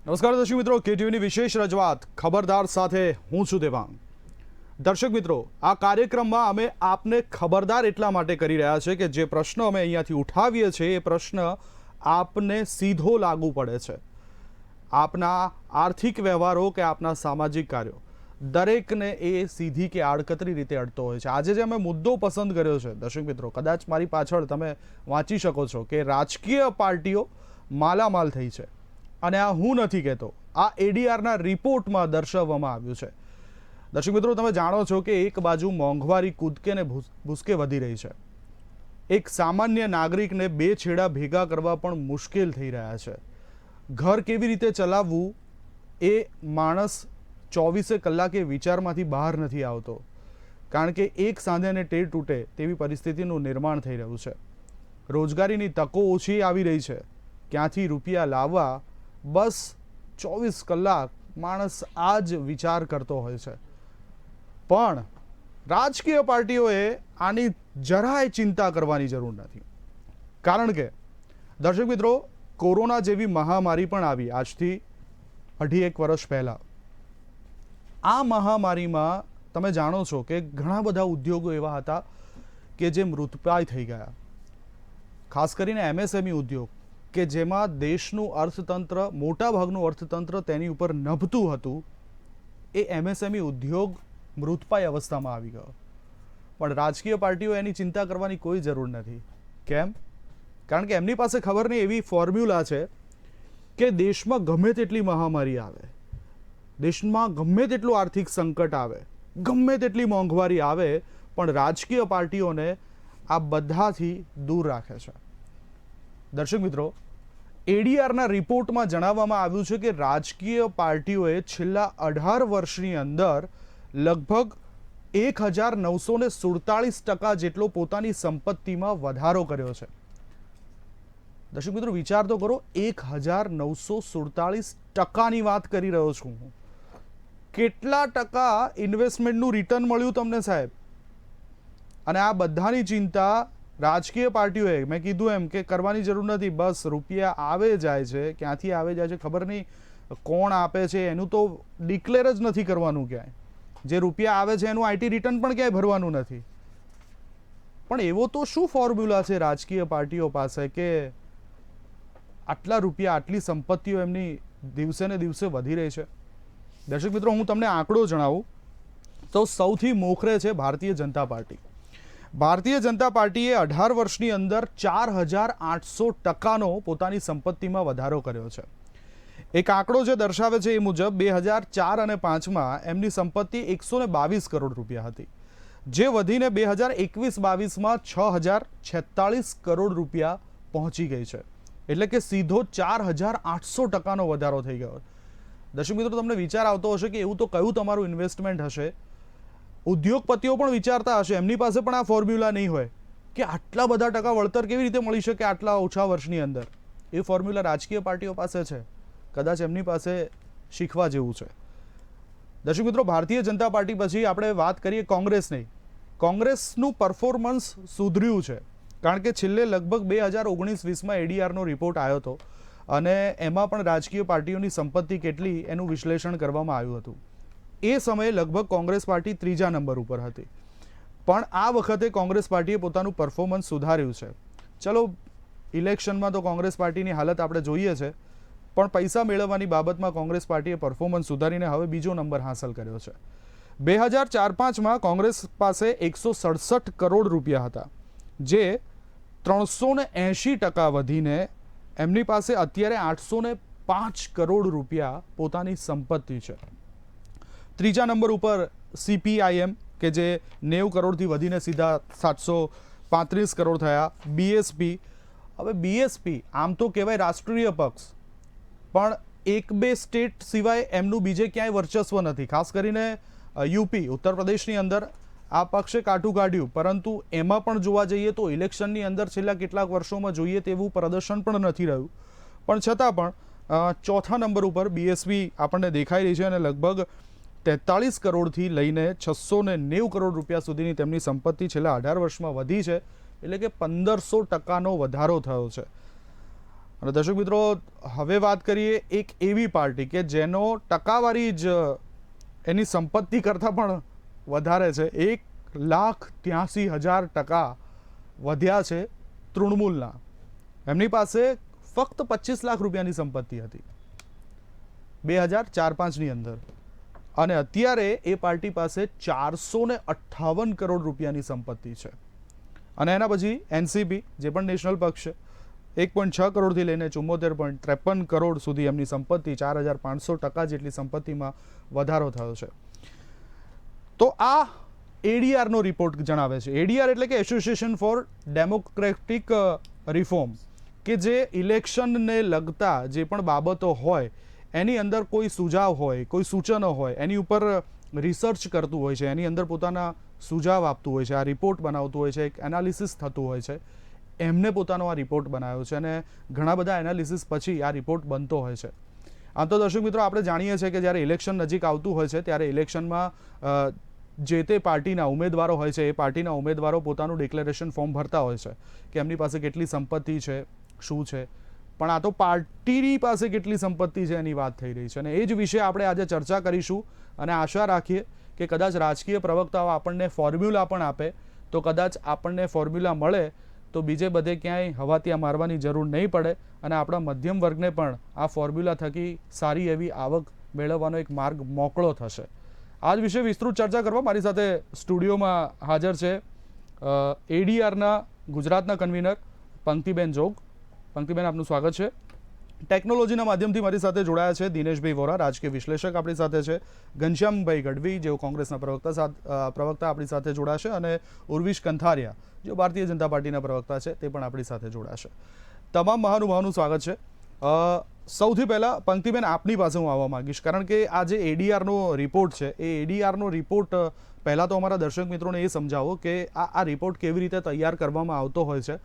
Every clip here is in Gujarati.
નમસ્કાર દર્શક મિત્રો, કેટીવીની વિશેષ રજૂઆત ખબરદાર સાથે હું છું દેવાંગ। દર્શક મિત્રો, આ કાર્યક્રમમાં અમે આપને ખબરદાર એટલા માટે કરી રહ્યા છે કે જે પ્રશ્ન અમે અહીંયાથી ઉઠાવીએ છીએ એ પ્રશ્ન આપને સીધો લાગુ પડે છે। આપના આર્થિક વ્યવહારો કે આપના સામાજિક કાર્યો દરેકને એ સીધી કે આડકતરી રીતે અડતો હોય છે। આજે જે અમે મુદ્દો પસંદ કર્યો છે દર્શક મિત્રો, કદાચ મારી પાછળ તમે વાંચી શકો છો કે રાજકીય પાર્ટીઓ માલામાલ થઈ છે અને આ હું નથી કહેતો, આ એડીઆરના રિપોર્ટમાં દર્શાવવામાં આવ્યું છે। દર્શક મિત્રો, તમે જાણો છો કે એક બાજુ મોંઘવારી કૂદકે ને ભૂસકે વધી રહી છે, એક સામાન્ય નાગરિકને બે છેડા ભેગા કરવા પણ મુશ્કેલ થઈ રહ્યા છે। ઘર કેવી રીતે ચલાવવું એ માણસ 24 કલાકે વિચારમાંથી બહાર નથી આવતો, કારણ કે એક સાંધેને ટેર તૂટે તેવી પરિસ્થિતિનું નિર્માણ થઈ રહ્યું છે। રોજગારીની તકો ઓછી આવી રહી છે, ક્યાંથી રૂપિયા લાવવા બસ 24 કલાક માણસ આ જ વિચાર કરતો હોય છે। પણ રાજકીય પાર્ટીઓએ આની જરાય ચિંતા કરવાની જરૂર નથી, કારણ કે દર્શક મિત્રો, કોરોના જેવી મહામારી પણ આવી આજથી 2.5 વર્ષ પહેલાં। આ મહામારીમાં તમે જાણો છો કે ઘણા બધા ઉદ્યોગો એવા હતા કે જે મૃતપ્રાય થઈ ગયા, ખાસ કરીને એમએસએમઈ ઉદ્યોગ કે જેમાં દેશનું અર્થતંત્ર, મોટાભાગનું અર્થતંત્ર તેની ઉપર નભતું હતું, એ એમએસએમઈ ઉદ્યોગ મૃતપાય અવસ્થામાં આવી ગયો। પણ રાજકીય પાર્ટીઓ એની ચિંતા કરવાની કોઈ જરૂર નથી। કેમ? કારણ કે એમની પાસે ખબર નહીં એવી ફોર્મ્યુલા છે કે દેશમાં ગમે તેટલી મહામારી આવે, દેશમાં ગમે તેટલું આર્થિક સંકટ આવે, ગમે તેટલી મોંઘવારી આવે, પણ રાજકીય પાર્ટીઓને આ બધાથી દૂર રાખે છે। દર્શક મિત્રો, એડીઆરના રિપોર્ટમાં જણાવવામાં આવ્યું છે કે રાજકીય પાર્ટીઓએ છેલ્લા 18 વર્ષની અંદર લગભગ 1947% જેટલો પોતાની સંપત્તિમાં વધારો કર્યો છે। દર્શક મિત્રો, વિચાર તો કરો, 1947%ની વાત કરી રહ્યો છું હું। કેટલા ટકા ઇન્વેસ્ટમેન્ટનું રિટર્ન મળ્યું તમને સાહેબ? અને આ બધાની ચિંતા રાજકીય પાર્ટીઓએ, મેં કીધું એમ, કે કરવાની જરૂર નથી। બસ રૂપિયા આવે જાય છે, ક્યાંથી આવે જાય છે ખબર નહીં, કોણ આપે છે એનું તો ડિક્લેર જ નથી કરવાનું ક્યાંય, જે રૂપિયા આવે છે એનું આઈટી રિટર્ન પણ ક્યાંય ભરવાનું નથી। પણ એવો તો શું ફોર્મ્યુલા છે રાજકીય પાર્ટીઓ પાસે કે આટલા રૂપિયા, આટલી સંપત્તિઓ એમની દિવસે ને દિવસે વધી રહી છે? દર્શક મિત્રો, હું તમને આંકડો જણાવું તો સૌથી મોખરે છે ભારતીય જનતા પાર્ટી। ભારતીય જનતા પાર્ટીએ 18 વર્ષની અંદર 4800% પોતાની સંપત્તિમાં વધારો કર્યો છે। એક આંકડો જે દર્શાવે છે એ મુજબ 2004 અને 5માં એમની સંપત્તિ 122 કરોડ રૂપિયા હતી, જે વધીને 2021-22માં 6046 કરોડ રૂપિયા પહોંચી ગઈ છે। એટલે કે સીધો 4800%નો વધારો થઈ ગયો। દર્શક મિત્રો, તમને વિચાર આવતો હશે કે એવું તો કયું તમારું ઇન્વેસ્ટમેન્ટ હશે? ઉદ્યોગપતિઓ પણ વિચારતા હશે, એમની પાસે પણ આ ફોર્મ્યુલા નહીં હોય કે આટલા બધા ટકા વળતર કેવી રીતે મળી શકે આટલા ઓછા વર્ષની અંદર। એ ફોર્મ્યુલા રાજકીય પાર્ટીઓ પાસે છે, કદાચ એમની પાસે શીખવા જેવું છે। દર્શક મિત્રો, ભારતીય જનતા પાર્ટી પછી આપણે વાત કરીએ કોંગ્રેસની। કોંગ્રેસનું પરફોર્મન્સ સુધર્યું છે, કારણ કે છેલ્લે લગભગ 2019-20માં એડીઆરનો રિપોર્ટ આવ્યો હતો અને એમાં પણ રાજકીય પાર્ટીઓની સંપત્તિ કેટલી એનું વિશ્લેષણ કરવામાં આવ્યું હતું। એ સમયે લગભગ કોંગ્રેસ પાર્ટી 3જા નંબર ઉપર હતી, પણ આ વખતે કોંગ્રેસ પાર્ટીએ પોતાનું પરફોર્મન્સ સુધાર્યું છે। ચલો, ઇલેક્શનમાં તો કોંગ્રેસ પાર્ટીની હાલત આપણે જોઈએ છે, પણ પૈસા મેળવવાની બાબતમાં કોંગ્રેસ પાર્ટીએ પરફોર્મન્સ સુધારીને હવે બીજો નંબર હાંસલ કર્યો છે। 2004-5માં કોંગ્રેસ પાસે 167 કરોડ રૂપિયા હતા, જે 380% વધીને એમની પાસે અત્યારે 805 કરોડ રૂપિયા પોતાની સંપત્તિ છે। 3જા નંબર ઉપર સીપીઆઈએમ કે જે 90 કરોડથી વધીને સીધા 735 કરોડ થયા। બીએસપી, હવે બીએસપી આમ તો કહેવાય રાષ્ટ્રીય પક્ષ, પણ 1-2 સ્ટેટ સિવાય એમનું બીજે ક્યાંય વર્ચસ્વ નથી। ખાસ કરીને યુપી, ઉત્તર પ્રદેશની અંદર આ પક્ષે કાઠું કાઢ્યું, પરંતુ એમાં પણ જોવા જઈએ તો ઇલેક્શનની અંદર છેલ્લા કેટલાક વર્ષોમાં જોઈએ તેવું પ્રદર્શન પણ નથી રહ્યું, પણ છતાં પણ 4થા નંબર ઉપર બીએસપી આપણને દેખાઈ રહી છે અને લગભગ 43 કરોડથી લઈને 690 કરોડ રૂપિયા સુધીની તેમની સંપત્તિ છેલ્લા 18 વર્ષમાં વધી છે। એટલે કે 1500%નો વધારો થયો છે। અને દર્શક મિત્રો, હવે વાત કરીએ એક એવી પાર્ટી કે જેનો ટકાવારી જ એની સંપત્તિ કરતાં પણ વધારે છે. 1,83,000% વધ્યા છે તૃણમૂલના. એમની પાસે ફક્ત 25 લાખ રૂપિયાની સંપત્તિ હતી 2004-05ની અંદર, અને અત્યારે એ પાર્ટી પાસે 458 કરોડ રૂપિયાની સંપત્તિ છે. અને એના પછી એનસીપી, જે પણ નેશનલ પક્ષ છે, 1.6 કરોડથી લઈને 74.53 કરોડ સુધી એમની સંપત્તિ, 4,500% જેટલી સંપત્તિમાં વધારો થયો છે. તો આ એડીઆરનો રિપોર્ટ જણાવે છે. એડીઆર એટલે કે એસોસિએશન ફોર ડેમોક્રેટિક રિફોર્મ, કે જે ઇલેક્શનને લગતા જે પણ બાબતો હોય એની અંદર કોઈ સુઝાવ હોય, કોઈ સૂચનો હોય, એની ઉપર રિસર્ચ કરતું હોય છે, એની અંદર પોતાના સુઝાવ આપતું હોય છે, આ રિપોર્ટ બનાવતું હોય છે, એક એનાલિસિસ થતું હોય છે. એમને પોતાનો આ રિપોર્ટ બનાવ્યો છે અને ઘણા બધા એનાલિસિસ પછી આ રિપોર્ટ બનતો હોય છે. આમ તો દર્શક મિત્રો, આપણે જાણીએ છીએ કે જ્યારે ઇલેક્શન નજીક આવતું હોય છે ત્યારે ઇલેક્શનમાં જે તે પાર્ટીના ઉમેદવારો હોય છે, એ પાર્ટીના ઉમેદવારો પોતાનું ડિક્લેરેશન ફોર્મ ભરતા હોય છે કે એમની પાસે કેટલી સંપત્તિ છે, શું છે. પણ આ તો પાર્ટીની પાસે કેટલી સંપત્તિ છે એની વાત થઈ રહી છે, અને એ જ વિશે આપણે આજે ચર્ચા કરીશું. અને આશા રાખીએ કે કદાચ રાજકીય પ્રવક્તાઓ આપણને ફોર્મ્યુલા પણ આપે તો કદાચ આપણને ફોર્મ્યુલા મળે તો બીજે બધે ક્યાંય હવાતિયા મારવાની જરૂર નહીં પડે, અને આપણા મધ્યમ વર્ગને પણ આ ફોર્મ્યુલા થકી સારી એવી આવક મેળવવાનો એક માર્ગ મોકળો થશે. આ જ વિશે વિસ્તૃત ચર્ચા કરવા મારી સાથે સ્ટુડિયોમાં હાજર છે એડીઆરના ગુજરાતના કન્વીનર પંક્તિબેન જોગ. પંક્તિબેન, આપનું સ્વાગત છે. ટેકનોલોજીના માધ્યમથી મારી સાથે જોડાયા છે દિનેશભાઈ વોરા, રાજકીય વિશ્લેષક આપણી સાથે છે. ઘનશ્યામભાઈ ગઢવી, જેઓ કોંગ્રેસના પ્રવક્તા આપણી સાથે જોડાશે, અને ઉર્વિશ કંથારિયા, જેઓ ભારતીય જનતા પાર્ટીના પ્રવક્તા છે, તે પણ આપણી સાથે જોડાશે. તમામ મહાનુભાવનું સ્વાગત છે. સૌથી પહેલાં પંક્તિબેન, આપની પાસે હું આવવા માંગીશ, કારણ કે આ જે એડીઆરનો રિપોર્ટ છે, એ એડીઆરનો રિપોર્ટ પહેલાં તો અમારા દર્શક મિત્રોને એ સમજાવો કે આ રિપોર્ટ કેવી રીતે તૈયાર કરવામાં આવતો હોય છે,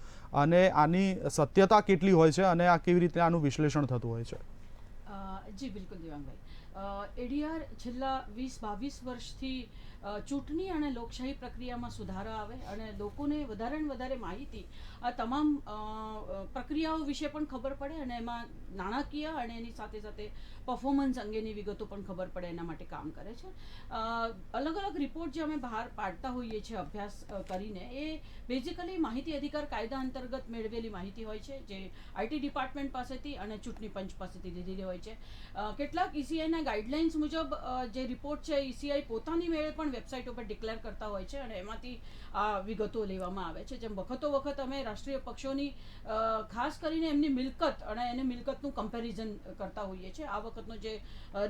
અને આની સત્યતા કેટલી હોય છે, અને આ કેવી રીતે આનું વિશ્લેષણ થતું હોય છે. જી બિલકુલ દેવાંગભાઈ, એડીઆર છેલ્લા 20-22 વર્ષથી ચૂંટણી અને લોકશાહી પ્રક્રિયામાં સુધારો આવે અને લોકોને વધારે ને વધારે માહિતી આ તમામ પ્રક્રિયાઓ વિશે પણ ખબર પડે, અને એમાં નાણાકીય અને એની સાથે સાથે પરફોર્મન્સ અંગેની વિગતો પણ ખબર પડે, એના માટે કામ કરે છે. અલગ અલગ રિપોર્ટ જે અમે બહાર પાડતા હોઈએ છીએ અભ્યાસ કરીને, એ બેઝિકલી માહિતી અધિકાર કાયદા અંતર્ગત મેળવેલી માહિતી હોય છે, જે આઈટી ડિપાર્ટમેન્ટ પાસેથી અને ચૂંટણી પંચ પાસેથી લીધેલી હોય છે. કેટલાક ઈસીઆઈના ગાઈડલાઇન્સ મુજબ જે રિપોર્ટ છે ઈસીઆઈ પોતાની મેળે પણ વેબસાઇટ ઉપર ડિક્લેર કરતા હોય છે, અને એમાંથી આ વિગતો લેવામાં આવે છે. જેમ વખતો વખત અમે રાષ્ટ્રીય પક્ષોની ખાસ કરીને એમની મિલકત અને એને મિલકતનું કમ્પેરિઝન કરતા હોઈએ છીએ. આ વખતનો જે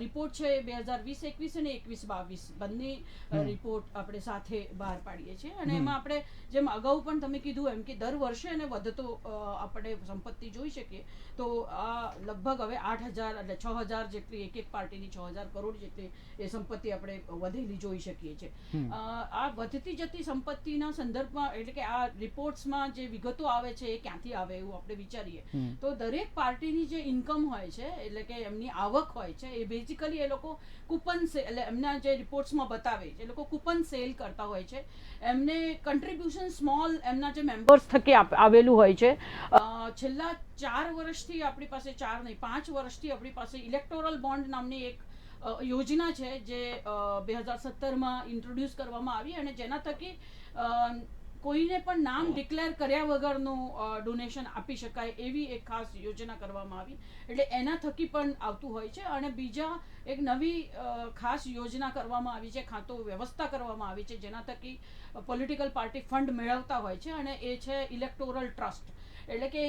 રિપોર્ટ છે એ 2020-21 અને 21-22 બંને રિપોર્ટ આપણે સાથે બહાર પાડીએ છીએ, અને એમાં આપણે જેમ અગાઉ પણ તમે કીધું એમ કે દર વર્ષે એને વધતો આપણે સંપત્તિ જોઈ શકીએ. તો આ લગભગ હવે 8,000 એટલે 6,000 જેટલી એક પાર્ટીની 6,000 કરોડ જેટલી એ સંપત્તિ આપણે વધેલી જોઈ શકીએ છીએ. આ વધતી જતી સંપત્તિના સંદર્ભમાં, એટલે કે આ રિપોર્ટ્સમાં જે વિગતો આવે છે એ ક્યાંથી આવે એવું આપણે વિચારીએ તો દરેક પાર્ટીની જે ઇન્કમ હોય છે, એટલે કે એમની આવક હોય છે, એ બેઝિકલી એ લોકો કૂપન સેલ, એટલે એમના જે રિપોર્ટ્સમાં બતાવે એ લોકો કૂપન સેલ કરતા હોય છે. એમને કન્ટ્રીબ્યુશન સ્મોલ એમના જે મેમ્બર્સ થકી આવેલું હોય છે. છેલ્લા 4 વર્ષથી આપણી પાસે, 4 નહીં 5 વર્ષથી આપણી પાસે ઇલેક્ટોરલ બોન્ડ નામની એક યોજના છે, જે 2017માં ઇન્ટ્રોડ્યુસ કરવામાં આવી, અને જેના થકી કોઈને પણ નામ ડિક્લેર કર્યા વગરનું ડોનેશન આપી શકાય એવી એક ખાસ યોજના કરવામાં આવી. એટલે એના થકી પણ આવતું હોય છે. અને બીજા એક નવી ખાસ યોજના કરવામાં આવી છે, ખાતો વ્યવસ્થા કરવામાં આવી છે, જેના થકી પોલિટિકલ પાર્ટી ફંડ મેળવતા હોય છે, અને એ છે ઇલેક્ટોરલ ટ્રસ્ટ. એટલે કે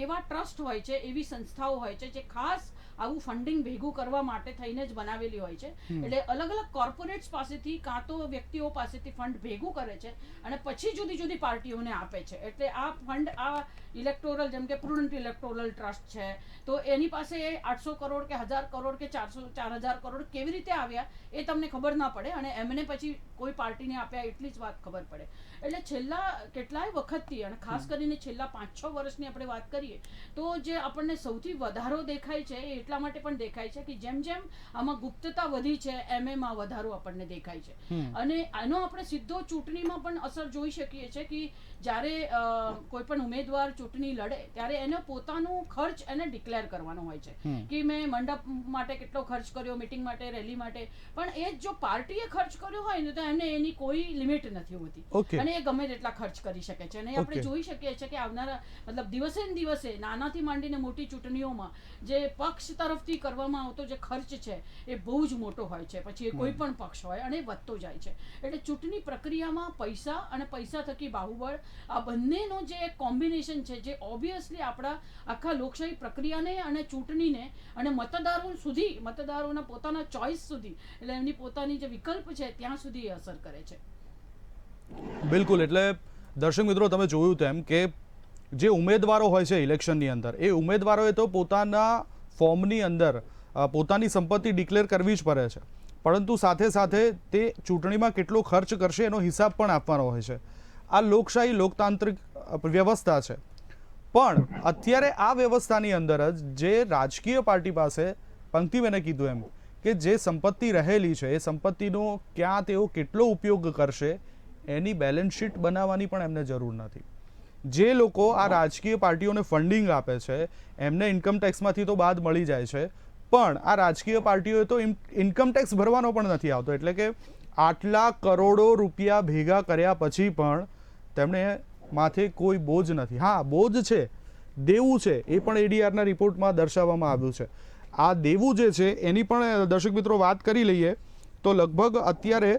એવા ટ્રસ્ટ હોય છે, એવી સંસ્થાઓ હોય છે જે ખાસ આવું ફંડિંગ ભેગું કરવા માટે થઈને જ બનાવેલી હોય છે. એટલે અલગ અલગ કોર્પોરેટ્સ પાસેથી કાં તો વ્યક્તિઓ પાસેથી ફંડ ભેગું કરે છે અને પછી જુદી જુદી પાર્ટીઓને આપે છે. એટલે આ ફંડ, આ ઇલેક્ટોરલ, જેમ કે પ્રુડન્ટ ઇલેક્ટોરલ ટ્રસ્ટ છે, તો એની પાસે 800 કરોડ કે 1000 કરોડ કે 4,000 કરોડ કેવી રીતે આવ્યા એ તમને ખબર ના પડે, અને એમને પછી કોઈ પાર્ટીને આપ્યા એટલી જ વાત ખબર પડે. એટલે છેલ્લા કેટલાય વખતથી, અને ખાસ કરીને છેલ્લા 5 5-6 વર્ષની આપણે વાત કરીએ તો જે આપણને સૌથી વધારો દેખાય છે એ એટલા માટે પણ દેખાય છે કે જેમ જેમ આમાં ગુપ્તતા વધી છે એમાં વધારો આપણને દેખાય છે અને આનો આપણે સીધો ચૂંટણીમાં પણ અસર જોઈ શકીએ છીએ કે જ્યારે કોઈ પણ ઉમેદવાર ચૂંટણી લડે ત્યારે એને પોતાનું ખર્ચ એને ડિક્લેર કરવાનો હોય છે કે મેં મંડપ માટે કેટલો ખર્ચ કર્યો, મીટિંગ માટે, રેલી માટે, પણ એ જ જો પાર્ટીએ ખર્ચ કર્યો હોય ને તો એમને એની કોઈ લિમિટ નથી હોતી અને એ ગમે તેટલા ખર્ચ કરી શકે છે. અને આપણે જોઈ શકીએ છીએ કે આવનારા મતલબ દિવસે ને દિવસે નાનાથી માંડીને મોટી ચૂંટણીઓમાં જે પક્ષ તરફથી કરવામાં આવતો જે ખર્ચ છે એ બહુ જ મોટો હોય છે, પછી એ કોઈ પણ પક્ષ હોય, અને વધતો જાય છે. એટલે ચૂંટણી પ્રક્રિયામાં પૈસા અને પૈસા થકી બાહુબળ આ બંનેનો જે એક કોમ્બિનેશન છે જે ઓબ્વિયસલી આપણા આખા લોકશાહી પ્રક્રિયાને અને ચૂંટણીને અને મતદારોના પોતાના ચોઇસ સુધી, એટલે એમની પોતાની જે વિકલ્પ છે ત્યાં સુધી અસર કરે છે. બિલકુલ. એટલે દર્શક મિત્રો, તમે જોયું તેમ કે જે ઉમેદવારો હોય છે ઇલેક્શનની અંદર, એ ઉમેદવારોએ તો પોતાના ફોર્મની અંદર પોતાની સંપત્તિ ડિક્લેર કરવી જ પડે છે, પરંતુ સાથે સાથે તે ચૂંટણીમાં કેટલો ખર્ચ કરશે એનો હિસાબ પણ આપવાનો હોય છે. આ લોકશાહી લોકતાંત્રિક વ્યવસ્થા છે. પણ અત્યારે આ વ્યવસ્થાની અંદર જ જે રાજકીય પાર્ટી પાસે, પંક્તિબેને કીધું એમ, કે જે સંપત્તિ રહેલી છે એ સંપત્તિનો ક્યાં તેઓ કેટલો ઉપયોગ કરશે એની બેલેન્સ શીટ બનાવવાની પણ એમને જરૂર નથી. જે લોકો આ રાજકીય પાર્ટીઓને ફંડિંગ આપે છે એમને ઇન્કમ ટેક્સમાંથી તો બાદ મળી જાય છે, પણ આ રાજકીય પાર્ટીઓએ તો ઇન્કમ ટેક્સ ભરવાનો પણ નથી આવતો. એટલે કે આટલા કરોડો રૂપિયા ભેગા કર્યા પછી પણ તેમણે માથે કોઈ બોજ નથી. હા, બોજ છે, દેવું છે, એ પણ એડીઆરના રિપોર્ટમાં દર્શાવવામાં આવ્યું છે. આ દેવું જે છે એની પણ દર્શક મિત્રો વાત કરી લઈએ તો લગભગ અત્યારે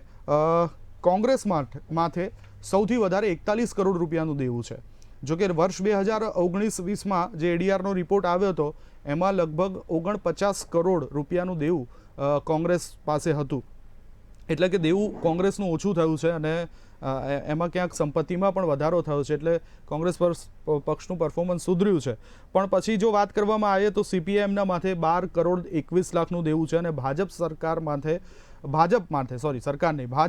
કોંગ્રેસ માથે સૌથી વધારે 41 કરોડ રૂપિયાનું દેવું છે. જોકે વર્ષ 2019-20માં જે એડીઆરનો રિપોર્ટ આવ્યો હતો એમાં લગભગ 49 કરોડ રૂપિયાનું દેવું કોંગ્રેસ પાસે હતું. એટલે કે દેવું કોંગ્રેસનું ઓછું થયું છે અને એમાં ક્યાંક સંપત્તિમાં પણ વધારો થયો છે. એટલે કોંગ્રેસ પક્ષનું પરફોર્મન્સ સુધર્યું છે. પણ પછી જો વાત કરવામાં આવે તો સીપીઆઈએમના માથે 12 કરોડ 21 લાખનું દેવું છે અને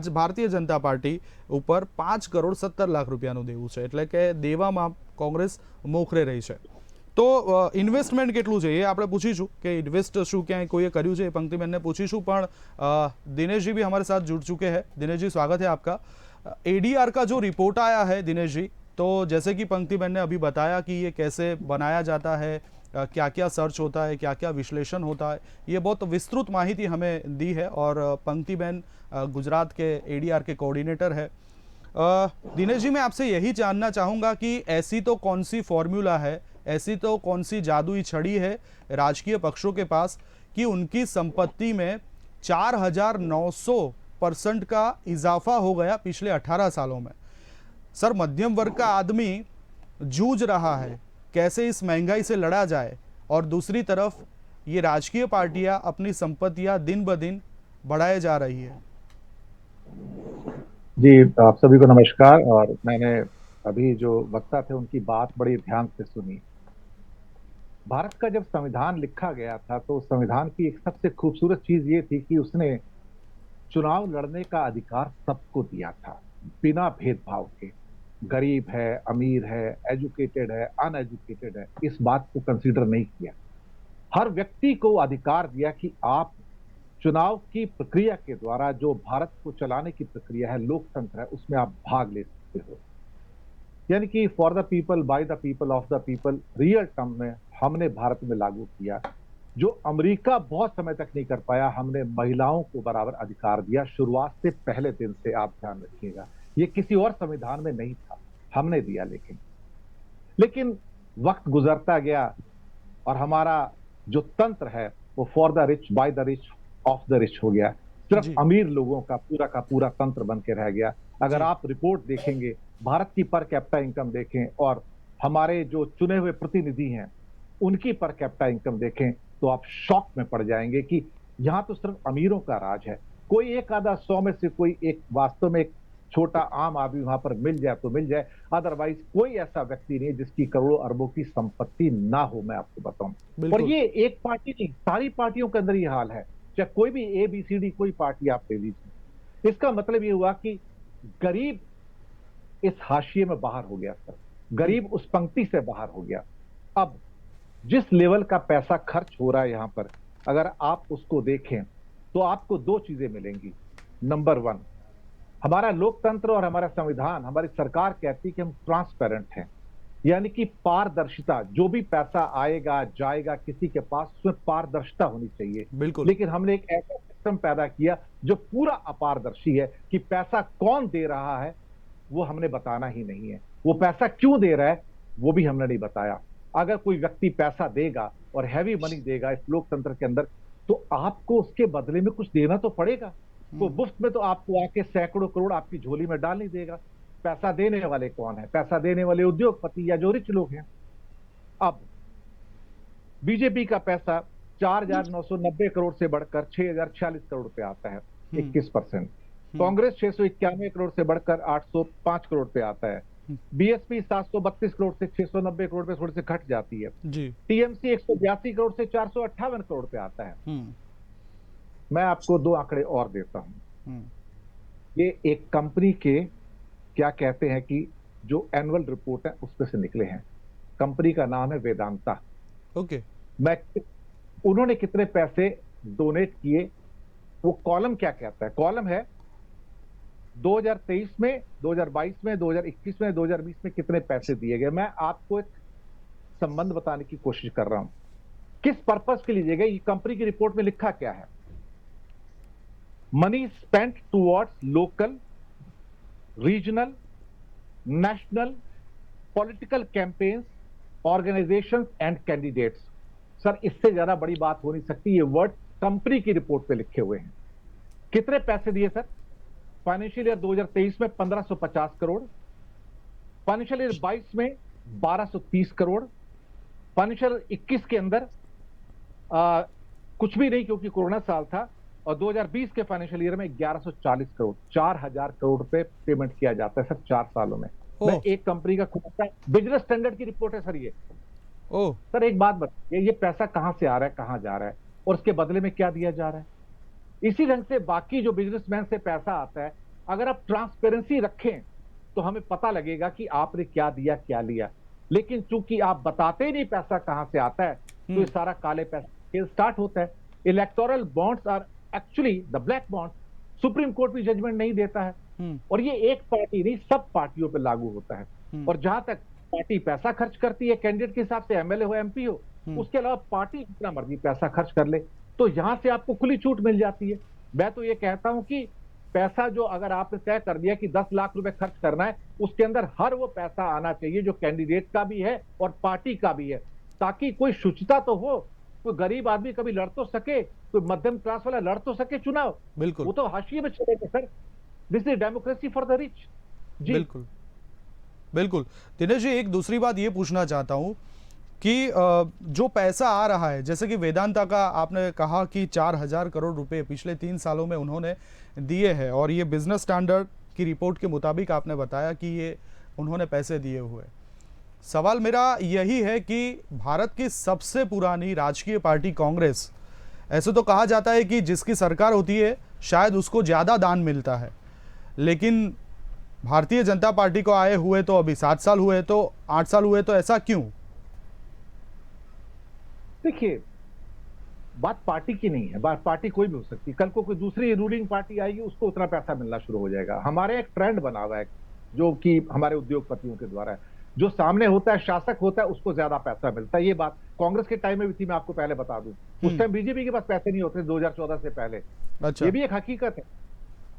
ભારતીય જનતા પાર્ટી ઉપર 5 કરોડ 17 લાખ રૂપિયાનું દેવું છે. એટલે કે દેવામાં કોંગ્રેસ મોખરે રહી છે. તો ઇન્વેસ્ટમેન્ટ કેટલું છે એ આપણે પૂછીશું કે ઇન્વેસ્ટ શું ક્યાંય કોઈએ કર્યું છે, એ पंक्तिबेन पूछीशू. પણ दिनेश जी भी हमारे साथ जुड़ चुके हैं. दिनेश जी, स्वागत है आपका. एडीआर का जो रिपोर्ट आया है दिनेश जी, तो जैसे कि पंक्तिबेन ने अभी बताया कि ये कैसे बनाया जाता है, क्या क्या सर्च होता है, क्या क्या विश्लेषण होता है, ये बहुत विस्तृत माहिती हमें दी है. और पंक्तिबेन गुजरात के एडीआर के कोऑर्डिनेटर है. दिनेश जी, मैं आपसे यही जानना चाहूँगा कि ऐसी तो कौन सी फॉर्मूला है, ऐसी तो कौन सी जादुई छड़ी है राजकीय पक्षों के पास कि उनकी संपत्ति में 4900% का इजाफा हो गया पिछले 18 सालों में. सर, मध्यम वर्ग का आदमी जूझ रहा है कैसे इस महंगाई से लड़ा जाए, और दूसरी तरफ ये राजकीय पार्टियां अपनी संपत्तियां दिन ब दिन बढ़ाए जा रही है. जी, आप सभी को नमस्कार. और मैंने अभी जो वक्ता थे उनकी बात बड़ी ध्यान से सुनी. भारत का जब संविधान लिखा गया था तो संविधान की एक सबसे खूबसूरत चीज ये थी कि उसने चुनाव लड़ने का अधिकार सबको दिया था, बिना भेदभाव के. गरीब है, अमीर है, एजुकेटेड है, अनएजुकेटेड है, इस बात को कंसीडर नहीं किया. हर व्यक्ति को अधिकार दिया कि आप चुनाव की प्रक्रिया के द्वारा, जो भारत को चलाने की प्रक्रिया है, लोकतंत्र है, उसमें आप भाग ले सकते हो. यानी कि for the people, by the people, of the people, real term में हमने भारत में लागू किया. जो अमेरिका बहुत समय तक नहीं कर पाया, हमने महिलाओं को बराबर अधिकार दिया शुरुआत से पहले दिन से. आप ध्यान रखिएगा, ये किसी और संविधान में नहीं था, हमने दिया. लेकिन वक्त गुजरता गया और हमारा जो तंत्र है वो for the rich, by the rich, of the rich हो गया. सिर्फ अमीर लोगों का पूरा तंत्र बन के रह गया. अगर आप रिपोर्ट देखेंगे, भारत की पर कैपिटा इनकम देखें और हमारे जो चुने हुए प्रतिनिधि हैं उनकी पर कैपिटा इनकम देखें तो आप शॉक में पड़ जाएंगे कि यहाँ तो सिर्फ अमीरों का राज है. कोई एक आधा 100 में से कोई एक वास्तव में एक छोटा आम आदमी वहां पर मिल जाए तो मिल जाए, अदरवाइज कोई ऐसा व्यक्ति नहीं जिसकी करोड़ों अरबों की संपत्ति ना हो. मैं आपको बताऊं, और ये एक पार्टी नहीं, सारी पार्टियों के अंदर ये हाल है. चाहे कोई भी ABCD कोई पार्टी आप ले लीजिए. इसका मतलब ये हुआ कि गरीब इस हाशिए में बाहर हो गया. सर, गरीब उस पंक्ति से बाहर हो गया। अब जिस लेवल का पैसा खर्च हो रहा है यहां पर, अगर आप उसको देखें तो आपको दो चीजें मिलेंगी। नंबर वन, हमारा लोकतंत्र और हमारा संविधान, हमारी सरकार कहती है कि हम ट्रांसपेरेंट हैं, यानी कि पारदर्शिता, जो भी पैसा आएगा जाएगा किसी के पास, उसमें पारदर्शिता होनी चाहिए। बिल्कुल। लेकिन हमने एक ऐसा सिस्टम पैदा किया जो पूरा अपारदर्शी है कि पैसा कौन दे रहा है वो हमने बताना ही नहीं है, वो पैसा क्यों दे रहा है वो भी हमने नहीं बताया। अगर कोई व्यक्ति पैसा देगा और हैवी मनी देगा इस लोकतंत्र के अंदर, तो आपको उसके बदले में कुछ देना तो पड़ेगा। तो मुफ्त में तो आपको आके सैकड़ों करोड़ आपकी झोली में डाल नहीं देगा। पैसा देने वाले कौन है? पैसा देने वाले उद्योगपति या जो रिच लोग हैं। अब बीजेपी का पैसा 4,990 करोड़ से बढ़कर 6,046 करोड़ पे आता है, 21%। कांग्रेस 691 करोड़ से बढ़कर 805 करोड़ पे आता है। बीएसपी 732 करोड़ से 690 करोड़ पे थोड़ी से घट जाती है जी। टीएमसी 182 करोड़ से 458 करोड़ पे आता है। मैं आपको दो आंकड़े और देता हूं। ये एक कंपनी के क्या कहते हैं कि जो एनुअल रिपोर्ट है उसमें से निकले हैं। कंपनी का नाम है वेदांता। ओके। उन्होंने कितने पैसे डोनेट किए, वो कॉलम क्या कहता है? कॉलम है 2023 में, 2022 में, 2021 में, 2020 में कितने पैसे दिए गए। मैं आपको एक संबंध बताने की कोशिश कर रहा हूं। किस पर्पस के लिए दिए गए, ये कंपनी की रिपोर्ट में लिखा क्या है? Money spent towards local, regional, national, political campaigns, organisations and candidates. Sir, इससे ज्यादा बड़ी बात हो नहीं सकती। ये वर्ड कंपनी की रिपोर्ट पे लिखे हुए हैं। कितने पैसे दिए सर? फाइनेंशियल ईयर 2023 में 1550 करोड़, फाइनेंशियल ईयर 22 में 1230 करोड़, फाइनेंशियल 21 के अंदर कुछ भी नहीं क्योंकि कोरोना साल था, और 2020 के फाइनेंशियल ईयर में 1140 करोड़, 4000 करोड़ रुपए पेमेंट किया जाता है सर 4 सालों में। मैं एक कंपनी का खुद का बिजनेस स्टैंडर्ड की रिपोर्ट है सर ये। सर एक बात बताइए, ये पैसा कहां से आ रहा है, कहां जा रहा है, और उसके बदले में क्या दिया जा रहा है? इसी ढंग से बाकी जो बिजनेसमैन से पैसा आता है, अगर आप ट्रांसपेरेंसी रखें तो हमें पता लगेगा कि आपने क्या दिया क्या लिया। लेकिन चूंकि आप बताते ही नहीं पैसा कहां से आता है, तो ये सारा काले पैसा खेल स्टार्ट होता है। Electoral bonds are actually the black bond. Supreme court भी जजमेंट नहीं देता है, और ये एक पार्टी नहीं सब पार्टियों पर लागू होता है। और जहां तक पार्टी पैसा खर्च करती है कैंडिडेट के हिसाब से, एमएलए हो एमपी हो, उसके अलावा पार्टी जितना मर्जी पैसा खर्च कर ले, तो यहां से आपको खुली छूट मिल जाती है। मैं तो ये कहता हूं कि पैसा जो अगर आपने तय कर दिया कि 10 लाख रुपए खर्च करना है, उसके अंदर हर वो पैसा आना चाहिए जो कैंडिडेट का भी है और पार्टी का भी है, ताकि कोई शुचिता तो हो। कोई गरीब आदमी कभी लड़ तो सके, कोई मध्यम क्लास वाला लड़ तो सके चुनाव। बिल्कुल, वो तो हाशिए में चले गए sir. This is democracy for the rich. जी बिल्कुल बिल्कुल। दिनेश जी, एक दूसरी बात ये पूछना चाहता हूं कि जो पैसा आ रहा है, जैसे कि वेदांता का आपने कहा कि 4000 करोड़ रुपए पिछले 3 सालों में उन्होंने दिए हैं, और ये बिजनेस स्टैंडर्ड की रिपोर्ट के मुताबिक आपने बताया कि ये उन्होंने पैसे दिए हुए। सवाल मेरा यही है कि भारत की सबसे पुरानी राजकीय पार्टी कांग्रेस, ऐसे तो कहा जाता है कि जिसकी सरकार होती है शायद उसको ज़्यादा दान मिलता है, लेकिन भारतीय जनता पार्टी को आए हुए तो अभी 7 साल हुए, तो 8 साल हुए, तो ऐसा क्यों? देखिए, बात पार्टी की नहीं है, बात पार्टी कोई भी हो सकती है। कल को कोई दूसरी रूलिंग पार्टी आएगी, उसको उतना पैसा मिलना शुरू हो जाएगा। हमारे एक ट्रेंड बना हुआ है जो कि हमारे उद्योगपतियों के द्वारा है, जो सामने होता है, शासक होता है, उसको ज्यादा पैसा मिलता है। ये बात कांग्रेस के टाइम में भी थी, मैं आपको पहले बता दूं। उस टाइम बीजेपी के पास पैसे नहीं होते 2014 से पहले। अच्छा। ये भी एक हकीकत है,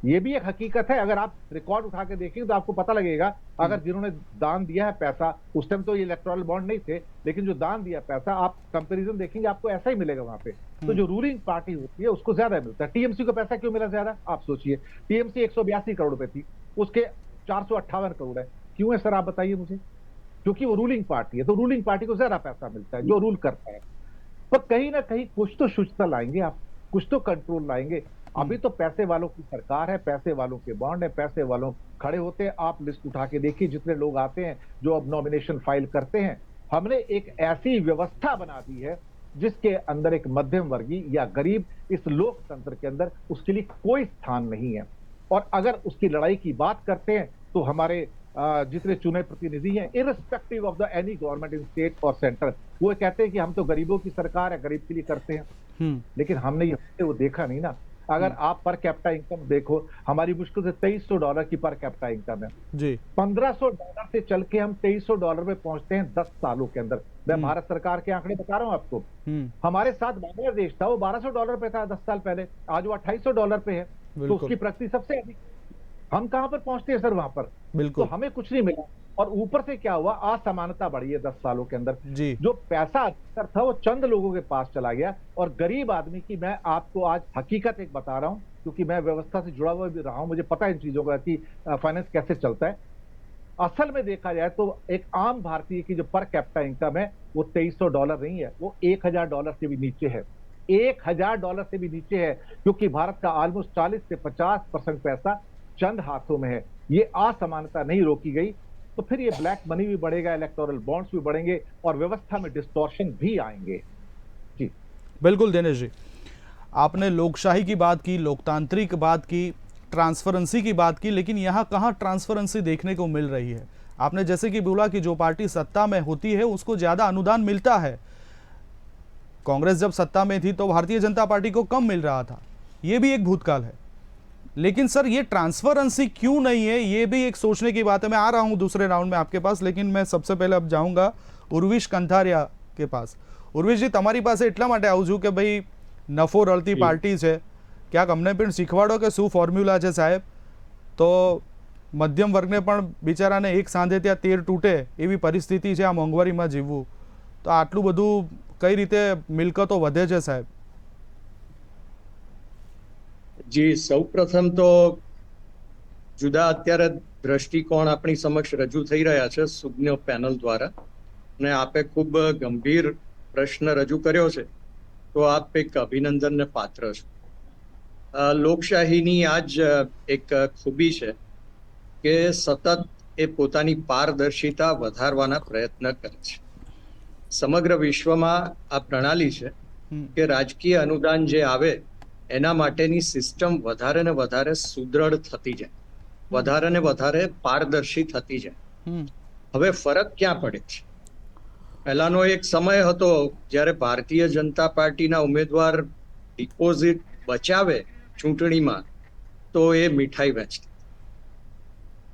ये भी एक हकीकत है। अगर आप रिकॉर्ड उठा के देखेंगे तो आपको पता लगेगा, अगर जिन्होंने दान दिया है पैसा, उस टाइम तो ये इलेक्टोरल बॉन्ड नहीं थे, लेकिन जो दान दिया पैसा, आप कंपैरिजन देखेंगे आपको ऐसा ही मिलेगा वहां पे। तो जो रूलिंग पार्टी होती है उसको ज्यादा मिलता है। टीएमसी को पैसा क्यों मिला ज्यादा? आप सोचिए, टीएमसी 182 करोड़ रुपए थी, उसके 458 करोड़ है। क्यों है सर, आप बताइए मुझे? क्योंकि वो रूलिंग पार्टी है, तो रूलिंग पार्टी को ज्यादा पैसा मिलता है जो रूल करता है। पर कहीं ना कहीं कुछ तो शुचिता लाएंगे आप, कुछ तो कंट्रोल लाएंगे। अभी तो पैसे वालों की सरकार है, पैसे वालों के बॉन्ड है, पैसे वालों खड़े होते हैं। आप लिस्ट उठा के देखिए जितने लोग आते हैं जो अब नॉमिनेशन फाइल करते हैं। हमने एक ऐसी व्यवस्था बना दी है जिसके अंदर एक मध्यम वर्गीय या गरीब इस लोकतंत्र के अंदर उसके लिए कोई स्थान नहीं है। और अगर उसकी लड़ाई की बात करते हैं तो हमारे जितने चुने प्रतिनिधि हैं, irrespective of the any government in state और सेंटर, वो कहते हैं कि हम तो गरीबों की सरकार है, गरीब के लिए करते हैं। लेकिन हमने ये वो देखा नहीं ना। अगर आप पर कैपिटा इनकम देखो, हमारी मुश्किल से $2300 की पर कैपिटा इनकम है जी। $1500 से चल के हम $2300 में पहुंचते हैं 10 सालों के अंदर। मैं भारत सरकार के आंकड़े बता रहा हूं आपको। हमारे साथ बांग्लादेश था, वो $1200 पे था 10 साल पहले, आज वो $2800 पे है, तो उसकी प्रगति सबसे अधिक। हम कहां पर पहुंचते हैं सर वहां पर? बिल्कुल, तो हमें कुछ नहीं मिला। और ऊपर से क्या हुआ, असमानता बढ़ी है 10 सालों के अंदर जी। जो पैसा अधिकतर था वो चंद लोगों के पास चला गया, और गरीब आदमी की, मैं आपको आज हकीकत एक बता रहा हूं, क्योंकि मैं व्यवस्था से जुड़ा हुआ भी रहा हूं, मुझे पता है इन चीजों का कि फाइनेंस कैसे चलता है। असल में देखा जाए तो एक आम भारतीय की जो पर कैपिटा इनकम है वो $2300 नहीं है, वो $1000 से भी नीचे है। $1000 से भी नीचे है, क्योंकि भारत का ऑलमोस्ट 40 से 50% पैसा चंद हाथों में है। ये असमानता नहीं रोकी गई तो फिर ये ब्लैक मनी भी बढ़ेगा, इलेक्टोरल बॉन्ड्स भी बढ़ेंगे, और व्यवस्था में डिस्टॉर्शन भी आएंगे जी। बिल्कुल दिनेश जी, आपने लोकशाही की बात की, लोकतांत्रिक बात की, ट्रांसपेरेंसी की बात की, लेकिन यहाँ कहाँ ट्रांसपेरेंसी देखने को मिल रही है? आपने जैसे कि बोला कि जो पार्टी सत्ता में होती है उसको ज़्यादा अनुदान मिलता है। कांग्रेस जब सत्ता में थी तो भारतीय जनता पार्टी को कम मिल रहा था, ये भी एक भूतकाल है। लेकिन सर ये ट्रांसपेरेंसी क्यों नहीं है, ये भी एक सोचने की बात है। मैं आ रहा हूँ दूसरे राउंड में आपके पास, लेकिन मैं सबसे पहले अब जाऊँगा उर्विश कंथारिया के पास। उर्विश जी, તમારી પાસે એટલા માટે આવું છું કે ભાઈ નફો રળતી પાર્ટી છે, ક્યાંક અમને પણ શીખવાડો કે શું ફોર્મ્યુલા છે સાહેબ, તો મધ્યમ વર્ગને પણ બિચારાને એક સાંધે ત્યાં તેર તૂટે એવી પરિસ્થિતિ છે આ મોંઘવારીમાં જીવવું, તો આટલું બધું કઈ રીતે મિલકતો વધે છે સાહેબ? જી, સૌપ્રથમ તો જુદા અત્યારે દ્રષ્ટિકોણ આપણી સમક્ષ રજૂ થઈ રહ્યા છે સુજ્ઞ પેનલ દ્વારા, અને આપે ખૂબ ગંભીર પ્રશ્ન રજૂ કર્યો છે, તો આપ એક અભિનંદનને પાત્ર છો। લોકશાહીની આજ એક ખૂબી છે કે સતત એ પોતાની પારદર્શિતા વધારવાના પ્રયત્ન કરે છે। સમગ્ર વિશ્વમાં આ પ્રણાલી છે કે રાજકીય અનુદાન જે આવે એના માટેની સિસ્ટમ વધારે ને વધારે સુદૃઢ થતી જાય, વધારે ને વધારે પારદર્શી થતી જાય। હવે ફરક ક્યાં પડે છે? પહેલાનો એક સમય હતો જ્યારે ભારતીય જનતા પાર્ટીના ઉમેદવાર ડિપોઝિટ બચાવે ચૂંટણીમાં તો એ મીઠાઈ વેચતા।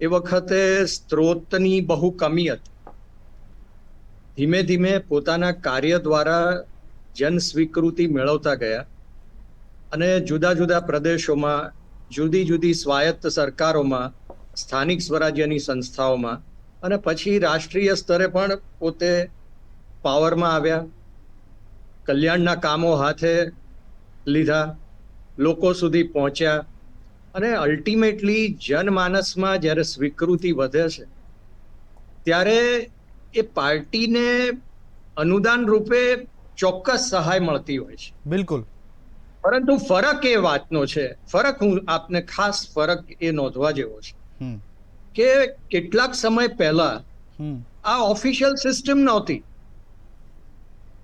એ વખતે સ્ત્રોતની બહુ કમી હતી। ધીમે ધીમે પોતાના કાર્ય દ્વારા જન સ્વીકૃતિ મેળવતા ગયા, અને જુદા જુદા પ્રદેશોમાં, જુદી જુદી સ્વાયત્ત સરકારોમાં, સ્થાનિક સ્વરાજ્યની સંસ્થાઓમાં, અને પછી રાષ્ટ્રીય સ્તરે પણ પોતે પાવરમાં આવ્યા, કલ્યાણના કામો હાથે લીધા, લોકો સુધી પહોંચ્યા, અને અલ્ટિમેટલી જનમાનસમાં જ્યારે સ્વીકૃતિ વધે છે ત્યારે એ પાર્ટીને अनुदान रूपे ચોક્કસ સહાય મળતી હોય છે। બિલકુલ, પરંતુ ફરક એ વાતનો છે, ફરક હું આપને ખાસ ફરક એ નોંધવા જેવો છે કે કેટલાક સમય પહેલા આ ઓફિશિયલ સિસ્ટમ નહોતી,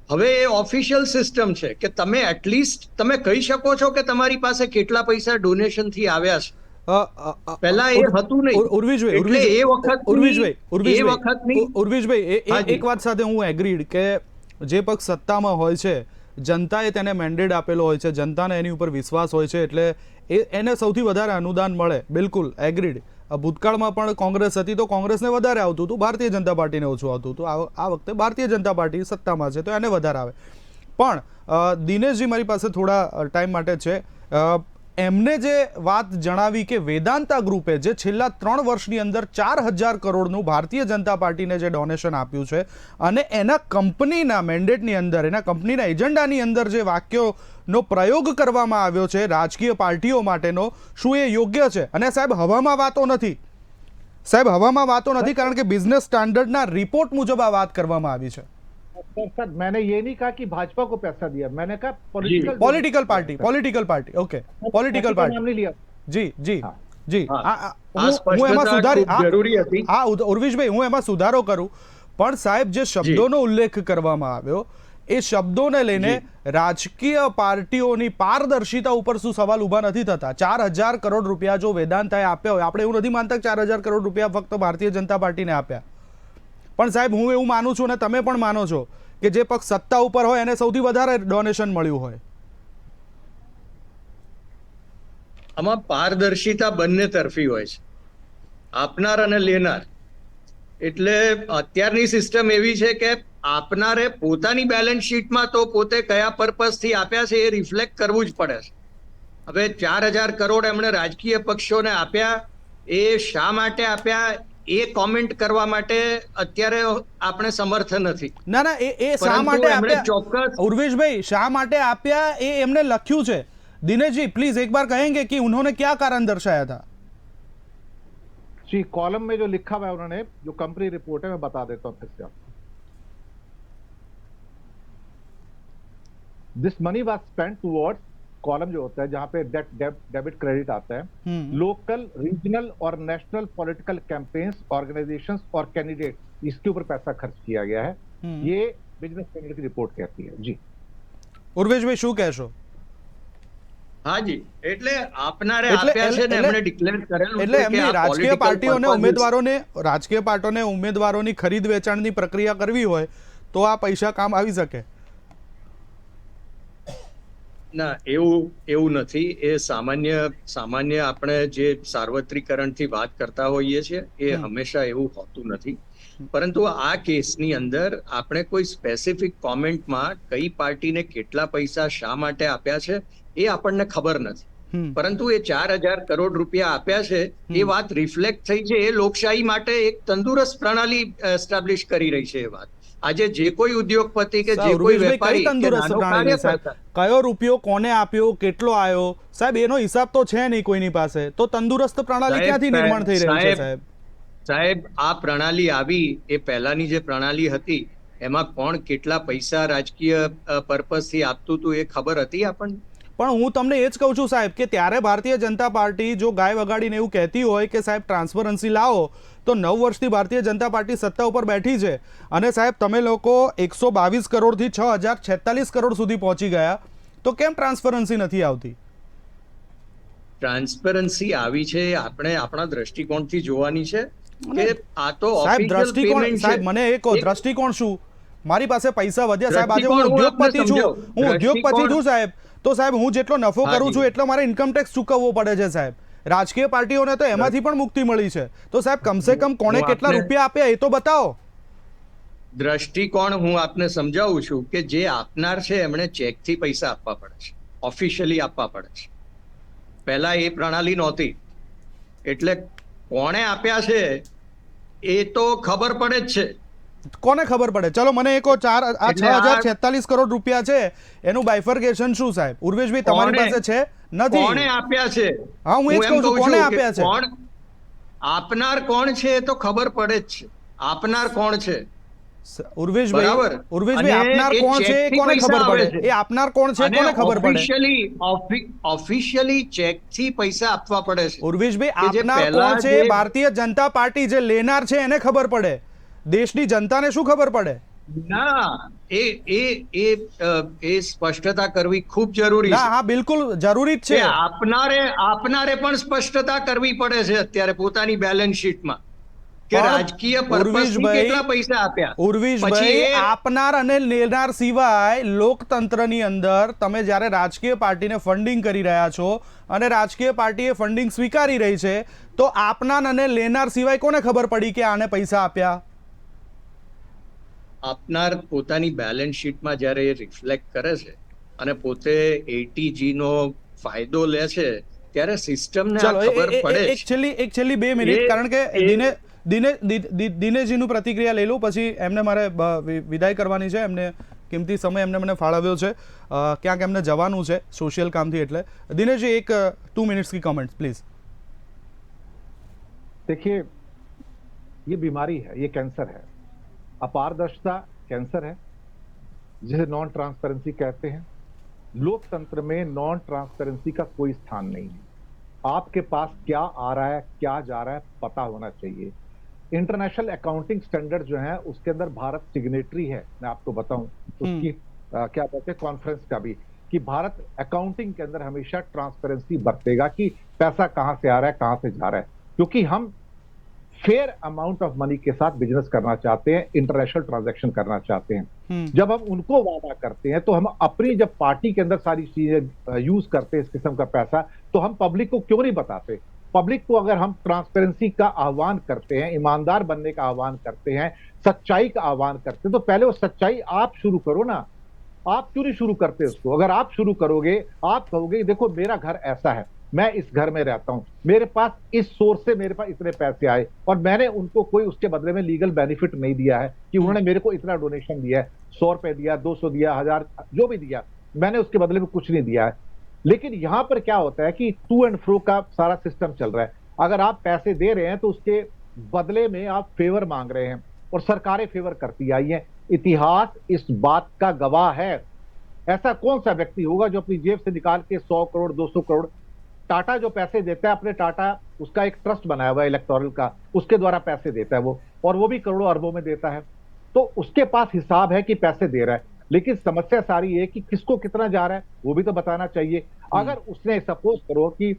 હવે એ ઓફિશિયલ સિસ્ટમ છે કે તમે એટલીસ્ટ તમે કહી શકો છો કે તમારી પાસે કેટલા પૈસા ડોનેશન થી આવ્યા છે। પહેલા એ હતું નહીં। ઉર્વિશભાઈ, એક વાત સાથે હું એગ્રીડ કે જે પક્ષ સત્તામાં હોય છે જનતાએ તેને મેન્ડેટ આપેલો હોય છે, જનતાને એની ઉપર વિશ્વાસ હોય છે, એટલે એને સૌથી વધારે અનુદાન મળે। બિલકુલ એગ્રીડ। ભૂતકાળમાં પણ કોંગ્રેસ હતી તો કોંગ્રેસને વધારે આવતું હતું, ભારતીય જનતા પાર્ટીને ઓછું આવતું હતું। આ વખતે ભારતીય જનતા પાર્ટી સત્તામાં છે તો એને વધારે આવે। પણ દિનેશજી મારી પાસે થોડા ટાઈમ માટે છે, એમને જે વાત જણાવી કે વેદાંતા ગ્રુપે જે છેલ્લા 3 વર્ષની અંદર 4000 કરોડનું ભારતીય જનતા પાર્ટીને જે ડોનેશન આપ્યું છે, અને એના કંપનીના મેન્ડેટની અંદર, એના કંપનીના એજન્ડાની અંદર જે વાક્યોનો પ્રયોગ કરવામાં આવ્યો છે રાજકીય પાર્ટીઓ માટેનો, શું એ યોગ્ય છે? અને સાહેબ હવામાં વાતો નથી, સાહેબ હવામાં વાતો નથી, કારણ કે બિઝનેસ સ્ટાન્ડર્ડના રિપોર્ટ मुजब આ વાત કરવામાં આવી છે। सर मैंने ये नहीं कहा कि भाजपा को पैसा दिया, मैंने कहा political party, okay, political party नाम नहीं लिया। जी जी जी, હું એમાં સુધારી, હા ઉર્વિશભાઈ હું એમાં સુધારો કરું, પણ સાહેબ જે શબ્દોનો ઉલ્લેખ કરવામાં આવ્યો એ શબ્દોને લઈને રાજકીય પાર્ટીઓની પારદર્શિતા ઉપર શું સવાલ ઊભા નથી થતા? 4,000 કરોડ રૂપિયા જો વેદાંતાએ આપ્યા હોય, આપણે એવું નથી માનતા કે 4,000 કરોડ રૂપિયા ફક્ત ભારતીય જનતા પાર્ટીને આપ્યા, પણ સાહેબ હું એવું માનું છું અને તમે પણ માનો છો કે જે પક્ષ સત્તા ઉપર હોય એને સૌથી વધારે ડોનેશન મળ્યું હોય. આમાં પારદર્શિતા બંને તરફી હોય છે, આપનાર અને લેનાર. એટલે અત્યારની સિસ્ટમ એવી છે કે આપનારે પોતાની બેલેન્સ શીટમાં તો પોતે કયા પર્પઝથી આપ્યા છે એ રિફ્લેક્ટ કરવું જ પડે છે. હવે 4,000 કરોડ એમણે રાજકીય પક્ષોને આપ્યા, એ શા માટે આપ્યા એ કોમેન્ટ કરવા માટે અત્યારે આપણે સમર્થ નથી. ના ના, એ શા માટે આપ્યા ચોક્કસ ઉર્વેશભાઈ, શા માટે આપ્યા એ એમને લખ્યું છે. दिनेश जी प्लीज एक बार कहेंगे कि उन्होंने क्या कारण दर्शाया था? जी, कॉलम में जो लिखा हुआ है उन्होंने, जो कंपनी रिपोर्ट है मैं बता देता हूं फिर से आपको. This money was spent towards, column जो होता है जहां पे डेबिट क्रेडिट आता है, लोकल रीजनल और नेशनल पॉलिटिकल कैंपेन्स, ऑर्गेनाइजेशंस और कैंडिडेट, इसके ऊपर पैसा खर्च किया गया है. ये बिजनेस स्टैंडर्ड की रिपोर्ट कहती है. जी उर्वेश भाई શું કહેશો? હાજી, એટલે આપનારે આપ્યા છે ને એમણે ડિક્લેર કરેલું એટલે છે કે એમની આ રાજકીય political પાર્ટીઓને ઉમેદવારોની ખરીદ વેચાણની પ્રક્રિયા કરવી હોય તો આ પૈસા કામ આવી શકે. ના, એવું નથી. એ સામાન્ય આપણે જે સાર્વત્રિકરણથી વાત કરતા હોઈએ છીએ એ હંમેશા એવું હોતું નથી. પરંતુ આ કેસની અંદર આપણે કોઈ સ્પેસિફિક કોમેન્ટમાં કઈ પાર્ટીને કેટલા પૈસા શા માટે આપ્યા છે એ આપણને ખબર નથી. પરંતુ એ 4,000 કરોડ રૂપિયા આપ્યા છે એ વાત રિફ્લેક્ટ થઈ છે. એ લોકશાહી માટે એક તંદુરસ્ત પ્રણાલી એસ્ટાબ્લિશ કરી રહી છે. એ વાત આજે જે કોઈ ઉદ્યોગપતિ કે જે કોઈ વેપારી કે નાનો કાર્યકર્તા, કયો રૂપિયો કોને આપ્યો, કેટલો આવ્યો, સાહેબ એનો હિસાબ તો છે નહીં કોઈની પાસે, તો તંદુરસ્ત પ્રણાલી ક્યાંથી નિર્માણ થઈ રહી છે? સાહેબ આ પ્રણાલી આવી એ પહેલાની જે પ્રણાલી હતી એમાં કોણ કેટલા પૈસા રાજકીય પર્પઝથી આપતું હતું એ ખબર હતી આપણને? પણ હું તમને એ જ કહું છું સાહેબ કે ત્યારે ભારતીય જનતા પાર્ટી જો ગાય વગાડીને એવું કહેતી હોય કે સાહેબ ટ્રાન્સપરન્સી લાવો, તો 9 વર્ષથી ભારતીય જનતા પાર્ટી સત્તા ઉપર બેઠી છે અને સાહેબ તમે લોકો 122 કરોડથી 6,046 કરોડ સુધી પહોંચી ગયા, તો કેમ ટ્રાન્સપરન્સી નથી આવતી? ટ્રાન્સપરન્સી આવી છે આપણે આપણા દ્રષ્ટિકોણથી જોવાની છે કે આ તો સાહેબ દ્રષ્ટિકોણ, સાહેબ મને એ કહો દ્રષ્ટિકોણ શું? મારી પાસે પૈસા વધ્યા સાહેબ, આજે હું ઉદ્યોગપતિ છું, સાહેબ, તો સાહેબ હું જેટલો નફો કરું છું એટલો મારે ઇન્કમ ટેક્સ ચૂકવવો પડે છે સાહેબ. રાજકીય પાર્ટીઓને તો એમાંથી પણ મુક્તિ મળી છે, તો સાહેબ કમસે કમ કોણે કેટલા રૂપિયા આપ્યા એ તો બતાવો. દ્રષ્ટિકોણ હું આપને સમજાવું છું કે જે આપનાર છે એમણે ચેકથી પૈસા આપવા પડે છે, ઓફિશિયલી આપવા પડે છે. પહેલા એ પ્રણાલી નહોતી, એટલે કોણે આપ્યા છે એ તો ખબર પડે જ છે. કોને ખબર પડે? ચલો મને એક 6,046 કરોડ રૂપિયા છે એનું બાયફર્ગેશન શું સાહેબ? ઉર્વેશભાઈ તમારી પાસે છે? નથી. કોણે આપ્યા છે? હા હું એ જ કહું છું, કોણે આપ્યા છે? આપનાર કોણ છે એ તો ખબર પડે જ છે. આપનાર કોણ છે ઉર્વેશભાઈ, આપનાર કોણ છે કોને ખબર પડે? એ આપનાર કોણ છે કોને ખબર પડે? ઓફિશિયલી ચેક થી પૈસા આપવા પડે છે. ઉર્વેશભાઈ આપનાર કોણ છે? ભારતીય જનતા પાર્ટી જે લેનાર છે એને ખબર પડે, દેશની જનતાને શું ખબર પડે? ના, એ સ્પષ્ટતા કરવી ખૂબ જરૂરી છે. હા બિલકુલ જરૂરી જ છે. આપનારે પણ સ્પષ્ટતા કરવી પડે છે અત્યારે પોતાની બેલેન્સ શીટમાં કે રાજકીય પર્પઝથી કેટલા પૈસા આપ્યા. ઉર્વેશભાઈ આપનાર અને લેનાર સિવાય લોકતંત્રની અંદર તમે જ્યારે રાજકીય પાર્ટીને ફંડિંગ કરી રહ્યા છો અને રાજકીય પાર્ટીએ ફંડિંગ સ્વીકારી રહી છે, તો આપનાર અને લેનાર સિવાય કોને ખબર પડી કે આને પૈસા આપ્યા? આપનાર પોતાની બેલેન્સ શીટમાં જ્યારે એ રિફ્લેક્ટ કરે છે અને પોતે ATG નો ફાયદો લે છે ત્યારે સિસ્ટમને ખબર પડે. એક છેલ્લી 2 મિનિટ, કારણ કે દિનેશજીનું પ્રતિક્રિયા લઈ લઉં, પછી એમને મારે વિદાય કરવાની છે. એમને કિંમતી સમય એમને મને ફાળવ્યો છે, ક્યાંક એમને જવાનું છે સોશિયલ કામથી. એટલે દિનેશજી એક 2 મિनट्स की कमेंट्स प्लीज. देखिए ये बीमारी है, ये कैंसर है. अपारदर्शिता कैंसर है जिसे नॉन ट्रांसपेरेंसी कहते हैं. लोकतंत्र में नॉन ट्रांसपेरेंसी का कोई स्थान नहीं है. आपके पास क्या आ रहा है, क्या जा रहा है, पता होना चाहिए. इंटरनेशनल अकाउंटिंग स्टैंडर्ड जो है उसके अंदर भारत सिग्नेटरी है. मैं आपको बताऊं उसकी क्या बोलते हैं कॉन्फ्रेंस का भी, कि भारत अकाउंटिंग के अंदर हमेशा ट्रांसपेरेंसी बरतेगा कि पैसा कहां से आ रहा है, कहां से जा रहा है, क्योंकि हम फेयर अमाउंट ऑफ मनी के साथ बिजनेस करना चाहते हैं, इंटरनेशनल ट्रांजैक्शन करना चाहते हैं। जब हम उनको वादा करते हैं तो हम अपनी जब पार्टी के अंदर सारी चीजें यूज करते हैं इस किस्म का पैसा, तो हम पब्लिक को क्यों नहीं बताते? पब्लिक को अगर हम ट्रांसपेरेंसी का आह्वान करते हैं, ईमानदार बनने का आह्वान करते हैं, सच्चाई का आह्वान करते हैं, तो पहले वो सच्चाई आप शुरू करो ना। आप क्यों नहीं शुरू करते उसको? अगर आप शुरू करोगे, आप कहोगे देखो मेरा घर ऐसा है, मैं इस घर में रहता हूं, मेरे पास इस सोर्स से मेरे पास इतने पैसे आए और मैंने उनको कोई उसके बदले में लीगल बेनिफिट नहीं दिया है कि उन्होंने मेरे को इतना डोनेशन दिया है, 100 रुपए दिया, 200 दिया, 1000 जो भी दिया, मैंने उसके बदले में कुछ नहीं दिया है। लेकिन यहां पर क्या होता है कि टू एंड फ्रो का सारा सिस्टम चल रहा है। अगर आप पैसे दे रहे हैं तो उसके बदले में आप फेवर मांग रहे हैं और सरकारें फेवर करती आई हैं। इतिहास इस बात का गवाह है। ऐसा कौन सा व्यक्ति होगा जो अपनी जेब से निकाल के 100 करोड़ 200 करोड़, टाटा जो पैसे देता है अपने, टाटा उसका एक ट्रस्ट बनाया हुआ है इलेक्टोरल का, उसके द्वारा पैसे देता है वो, और वो भी करोड़ों अरबों में देता है, तो उसके पास हिसाब है कि पैसे दे रहा है। लेकिन समस्या सारी है कि किसको कितना जा रहा है वो भी तो बताना चाहिए। अगर उसने सपोज करो कि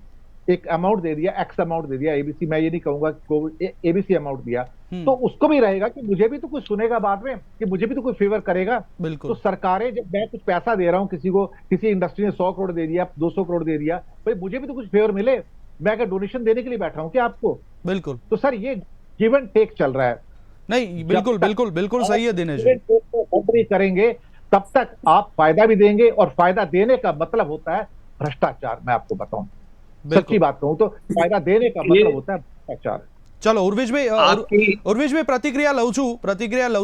एक अमाउंट दे दिया, एक्स अमाउंट दे दिया एबीसी, मैं ये नहीं कहूंगा कि एबीसी अमाउंट दिया, तो उसको भी रहेगा कि मुझे भी तो कुछ सुनेगा बाद में, कि मुझे भी तो कोई फेवर करेगा। तो सरकारें, जब मैं कुछ पैसा दे रहा हूं किसी को, किसी इंडस्ट्री ने 100 करोड़ दे दिया, 200 करोड़ दे दिया, भाई मुझे भी तो कुछ फेवर मिले। मैं अगर डोनेशन देने के लिए बैठा हूं क्या आपको? बिल्कुल। तो सर ये गिव एंड टेक चल रहा है। नहीं, बिल्कुल बिल्कुल बिल्कुल सही है दिनेश जी। बंद करेंगे तब तक आप फायदा भी देंगे, और फायदा देने का मतलब होता है भ्रष्टाचार। मैं आपको बताऊं, सच्ची बात कहूं तो फायदा देने का मतलब होता है भ्रष्टाचार। चलो ઉર્વેશભાઈ પ્રતિક્રિયા લઉં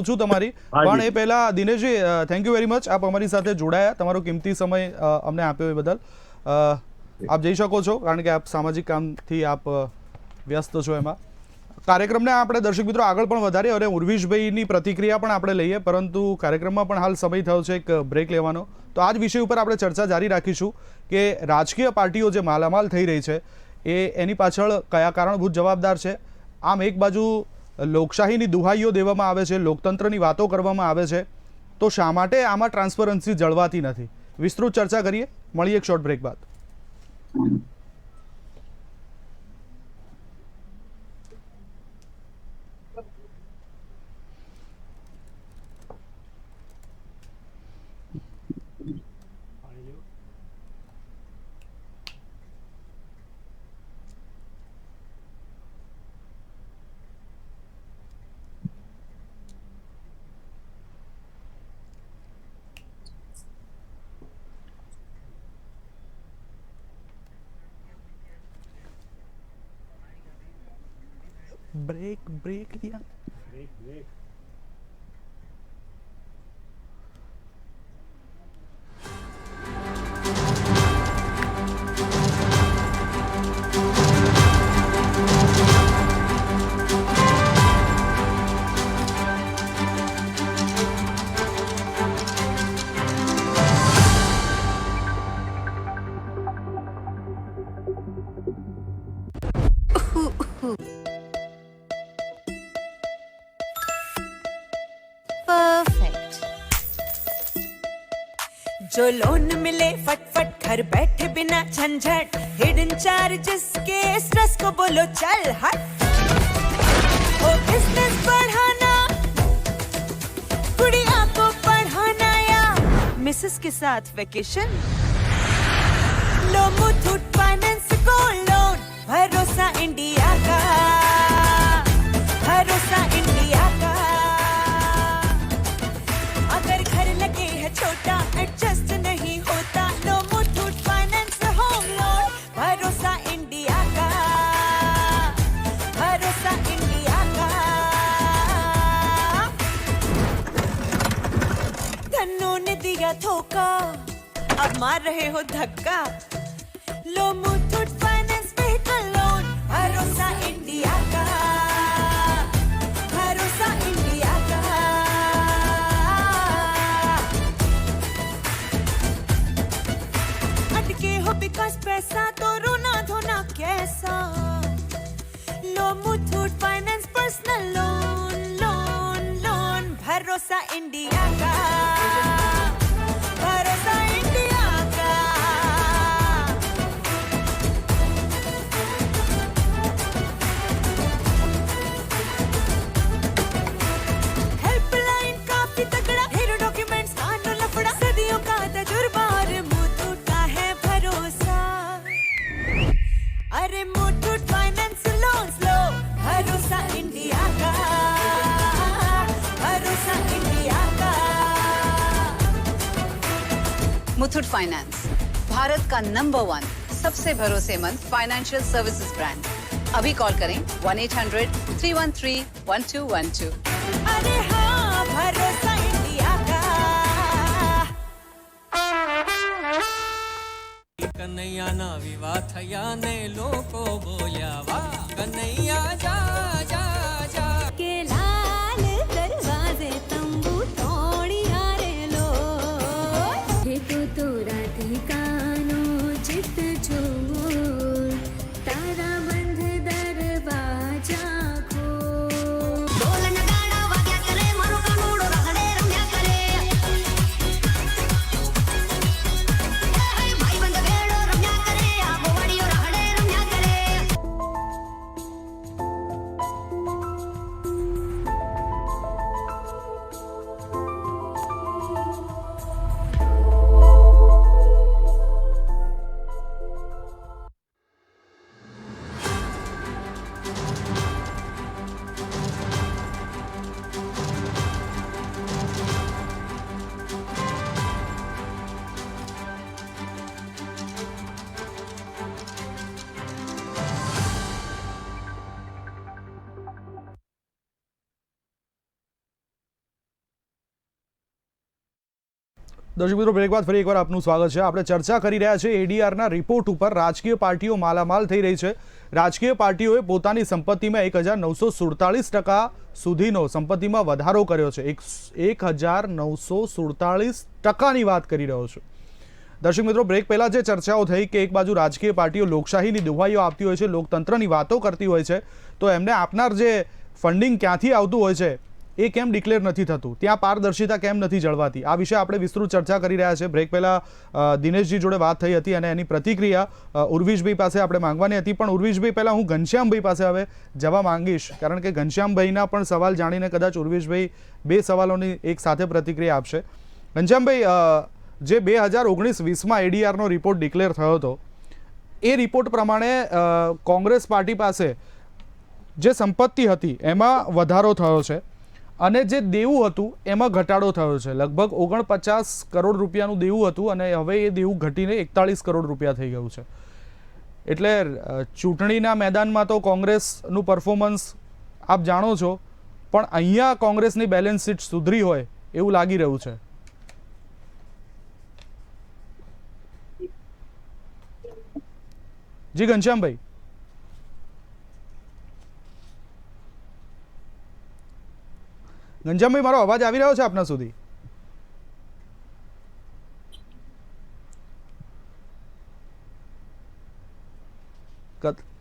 છું તમારી, પણ એ પહેલા Dineshji thank you very much, આપ અમારી સાથે જોડાયા, તમારો કિંમતી સમય અમને આપ્યો એ બદલ આપ જઈ શકો છો, કારણ કે આપ સામાજિક કામથી આપ વ્યસ્ત છો એમાં। કાર્યક્રમને આપણે દર્શક મિત્રો આગળ પણ વધારીએ અને ઉર્વેશભાઈની પ્રતિક્રિયા પણ આપણે લઈએ, પરંતુ કાર્યક્રમમાં પણ હાલ સમય થયો છે એક બ્રેક લેવાનો, તો આ જ વિષય ઉપર આપણે ચર્ચા જારી રાખીશું કે રાજકીય પાર્ટીઓ જે માલામાલ થઈ રહી છે એ એની પાછળ કયા કારણભૂત જવાબદાર છે। આમ એક બાજુ લોકશાહીની દુહાઈઓ દેવામાં આવે છે, લોકતંત્રની વાતો કરવામાં આવે છે, તો શા માટે આમાં ટ્રાન્સપરન્સી જળવાતી નથી? વિસ્તૃત ચર્ચા કરીએ, મળીએ એક શોર્ટ બ્રેક બાદ। ब्रेक दिया। जो लोन मिले फटफट घर बैठे बिना झंझट, हिडन चार्जेस के स्ट्रेस को बोलो चल हट। ओ बिजनेस बढ़ाना, गुड़िया को पढ़ाना, या मिसेस के साथ वेकेशन, लो मुथूट फाइनेंस गोल्ड लोन, भरोसा इंडिया का, भरोसा इंडिया का। अगर घर लगे है छोटा एडजस्ट नहीं होता, लो मुथूट फाइनेंस होम लोन, भरोसा इंडिया का, भरोसा इंडिया का। धन्नो ने दिया धोखा, अब मार रहे हो धक्का, लो मुथूट फाइनेंस व्हीकल लोन, भरोसा इंडिया का, भरोसा इंडिया का। अटके हो बिकॉज पैसा तो रोना धोना कैसा, लो Muthoot Finance personal loan, loan loan, भरोसा इंडिया का, मुथूट फाइनेंस, भारत का नंबर 1 सबसे भरोसेमंद फाइनेंशियल सर्विसेज ब्रांड। अभी कॉल करें 1-800-313-1212। अरे हाँ, भरोसा इंडिया का। કનૈયા ના વિવાહ થયા ને લોકો બોલ્યા વાહ કનૈયા જા જા જા કે લાલ દરવાજે તંબુ તોડી આરેલો હે તો રાધિકાનો ચિત્ત જો તારા બંધ દરવાજા ખોલ ઢોલ નગાડા વાગ્યા કરે મારો કાનુડો રખડે રમ્યા કરે ભાઈ બંધ ભેડો રમ્યા કરે આ ગોવાડીઓ રખડે રમ્યા કરે। દર્શક મિત્રો, બ્રેક બાદ ફરી એકવાર આપનું સ્વાગત છે। આપણે ચર્ચા કરી રહ્યા છીએ એડીઆરના રિપોર્ટ ઉપર। રાજકીય પાર્ટીઓ માલામાલ થઈ રહી છે। રાજકીય પાર્ટીઓએ પોતાની સંપત્તિમાં 1947% સુધીનો સંપત્તિમાં વધારો કર્યો છે। 1947%ની વાત કરી રહ્યો છું। દર્શક મિત્રો, બ્રેક પહેલાં જે ચર્ચાઓ થઈ કે એક બાજુ રાજકીય પાર્ટીઓ લોકશાહીની દુહાઈઓ આપતી હોય છે, લોકતંત્રની વાતો કરતી હોય છે, તો એમને આપનાર જે ફંડિંગ ક્યાંથી આવતું હોય છે એ કેમ ડિક્લેર નથી થતું, ત્યાં પારદર્શિતા કેમ નથી જળવાતી, આ વિશે આપણે વિસ્તૃત ચર્ચા કરી રહ્યા છે। બ્રેક પહેલાં દિનેશજી જોડે વાત થઈ હતી અને એની પ્રતિક્રિયા ઉર્વિશભાઈ પાસે આપણે માંગવાની હતી, પણ ઉર્વિશભાઈ પહેલાં હું ઘનશ્યામભાઈ પાસે હવે જવા માંગીશ, કારણ કે ઘનશ્યામભાઈના પણ સવાલ જાણીને કદાચ ઉર્વિશભાઈ બે સવાલોની એક સાથે પ્રતિક્રિયા આપશે। ઘનશ્યામભાઈ, જે 2019-20માં એડીઆરનો રિપોર્ટ ડિક્લેર થયો હતો એ રિપોર્ટ પ્રમાણે કોંગ્રેસ પાર્ટી પાસે જે સંપત્તિ હતી એમાં વધારો થયો છે અને જે દેવું હતું એમાં ઘટાડો થયો છે। લગભગ 49 કરોડ રૂપિયાનું દેવું હતું અને હવે એ દેવું ઘટીને 41 કરોડ રૂપિયા થઈ ગયું છે। એટલે ચૂંટણીના મેદાનમાં તો કોંગ્રેસનું પરફોર્મન્સ આપ જાણો છો, પણ અહીંયા કોંગ્રેસની બેલેન્સ શીટ સુધરી હોય એવું લાગી રહ્યું છે। જી ઘનશ્યામભાઈ, ઘનશ્યામભાઈ, મારો અવાજ આવી રહ્યો છે આપના સુધી?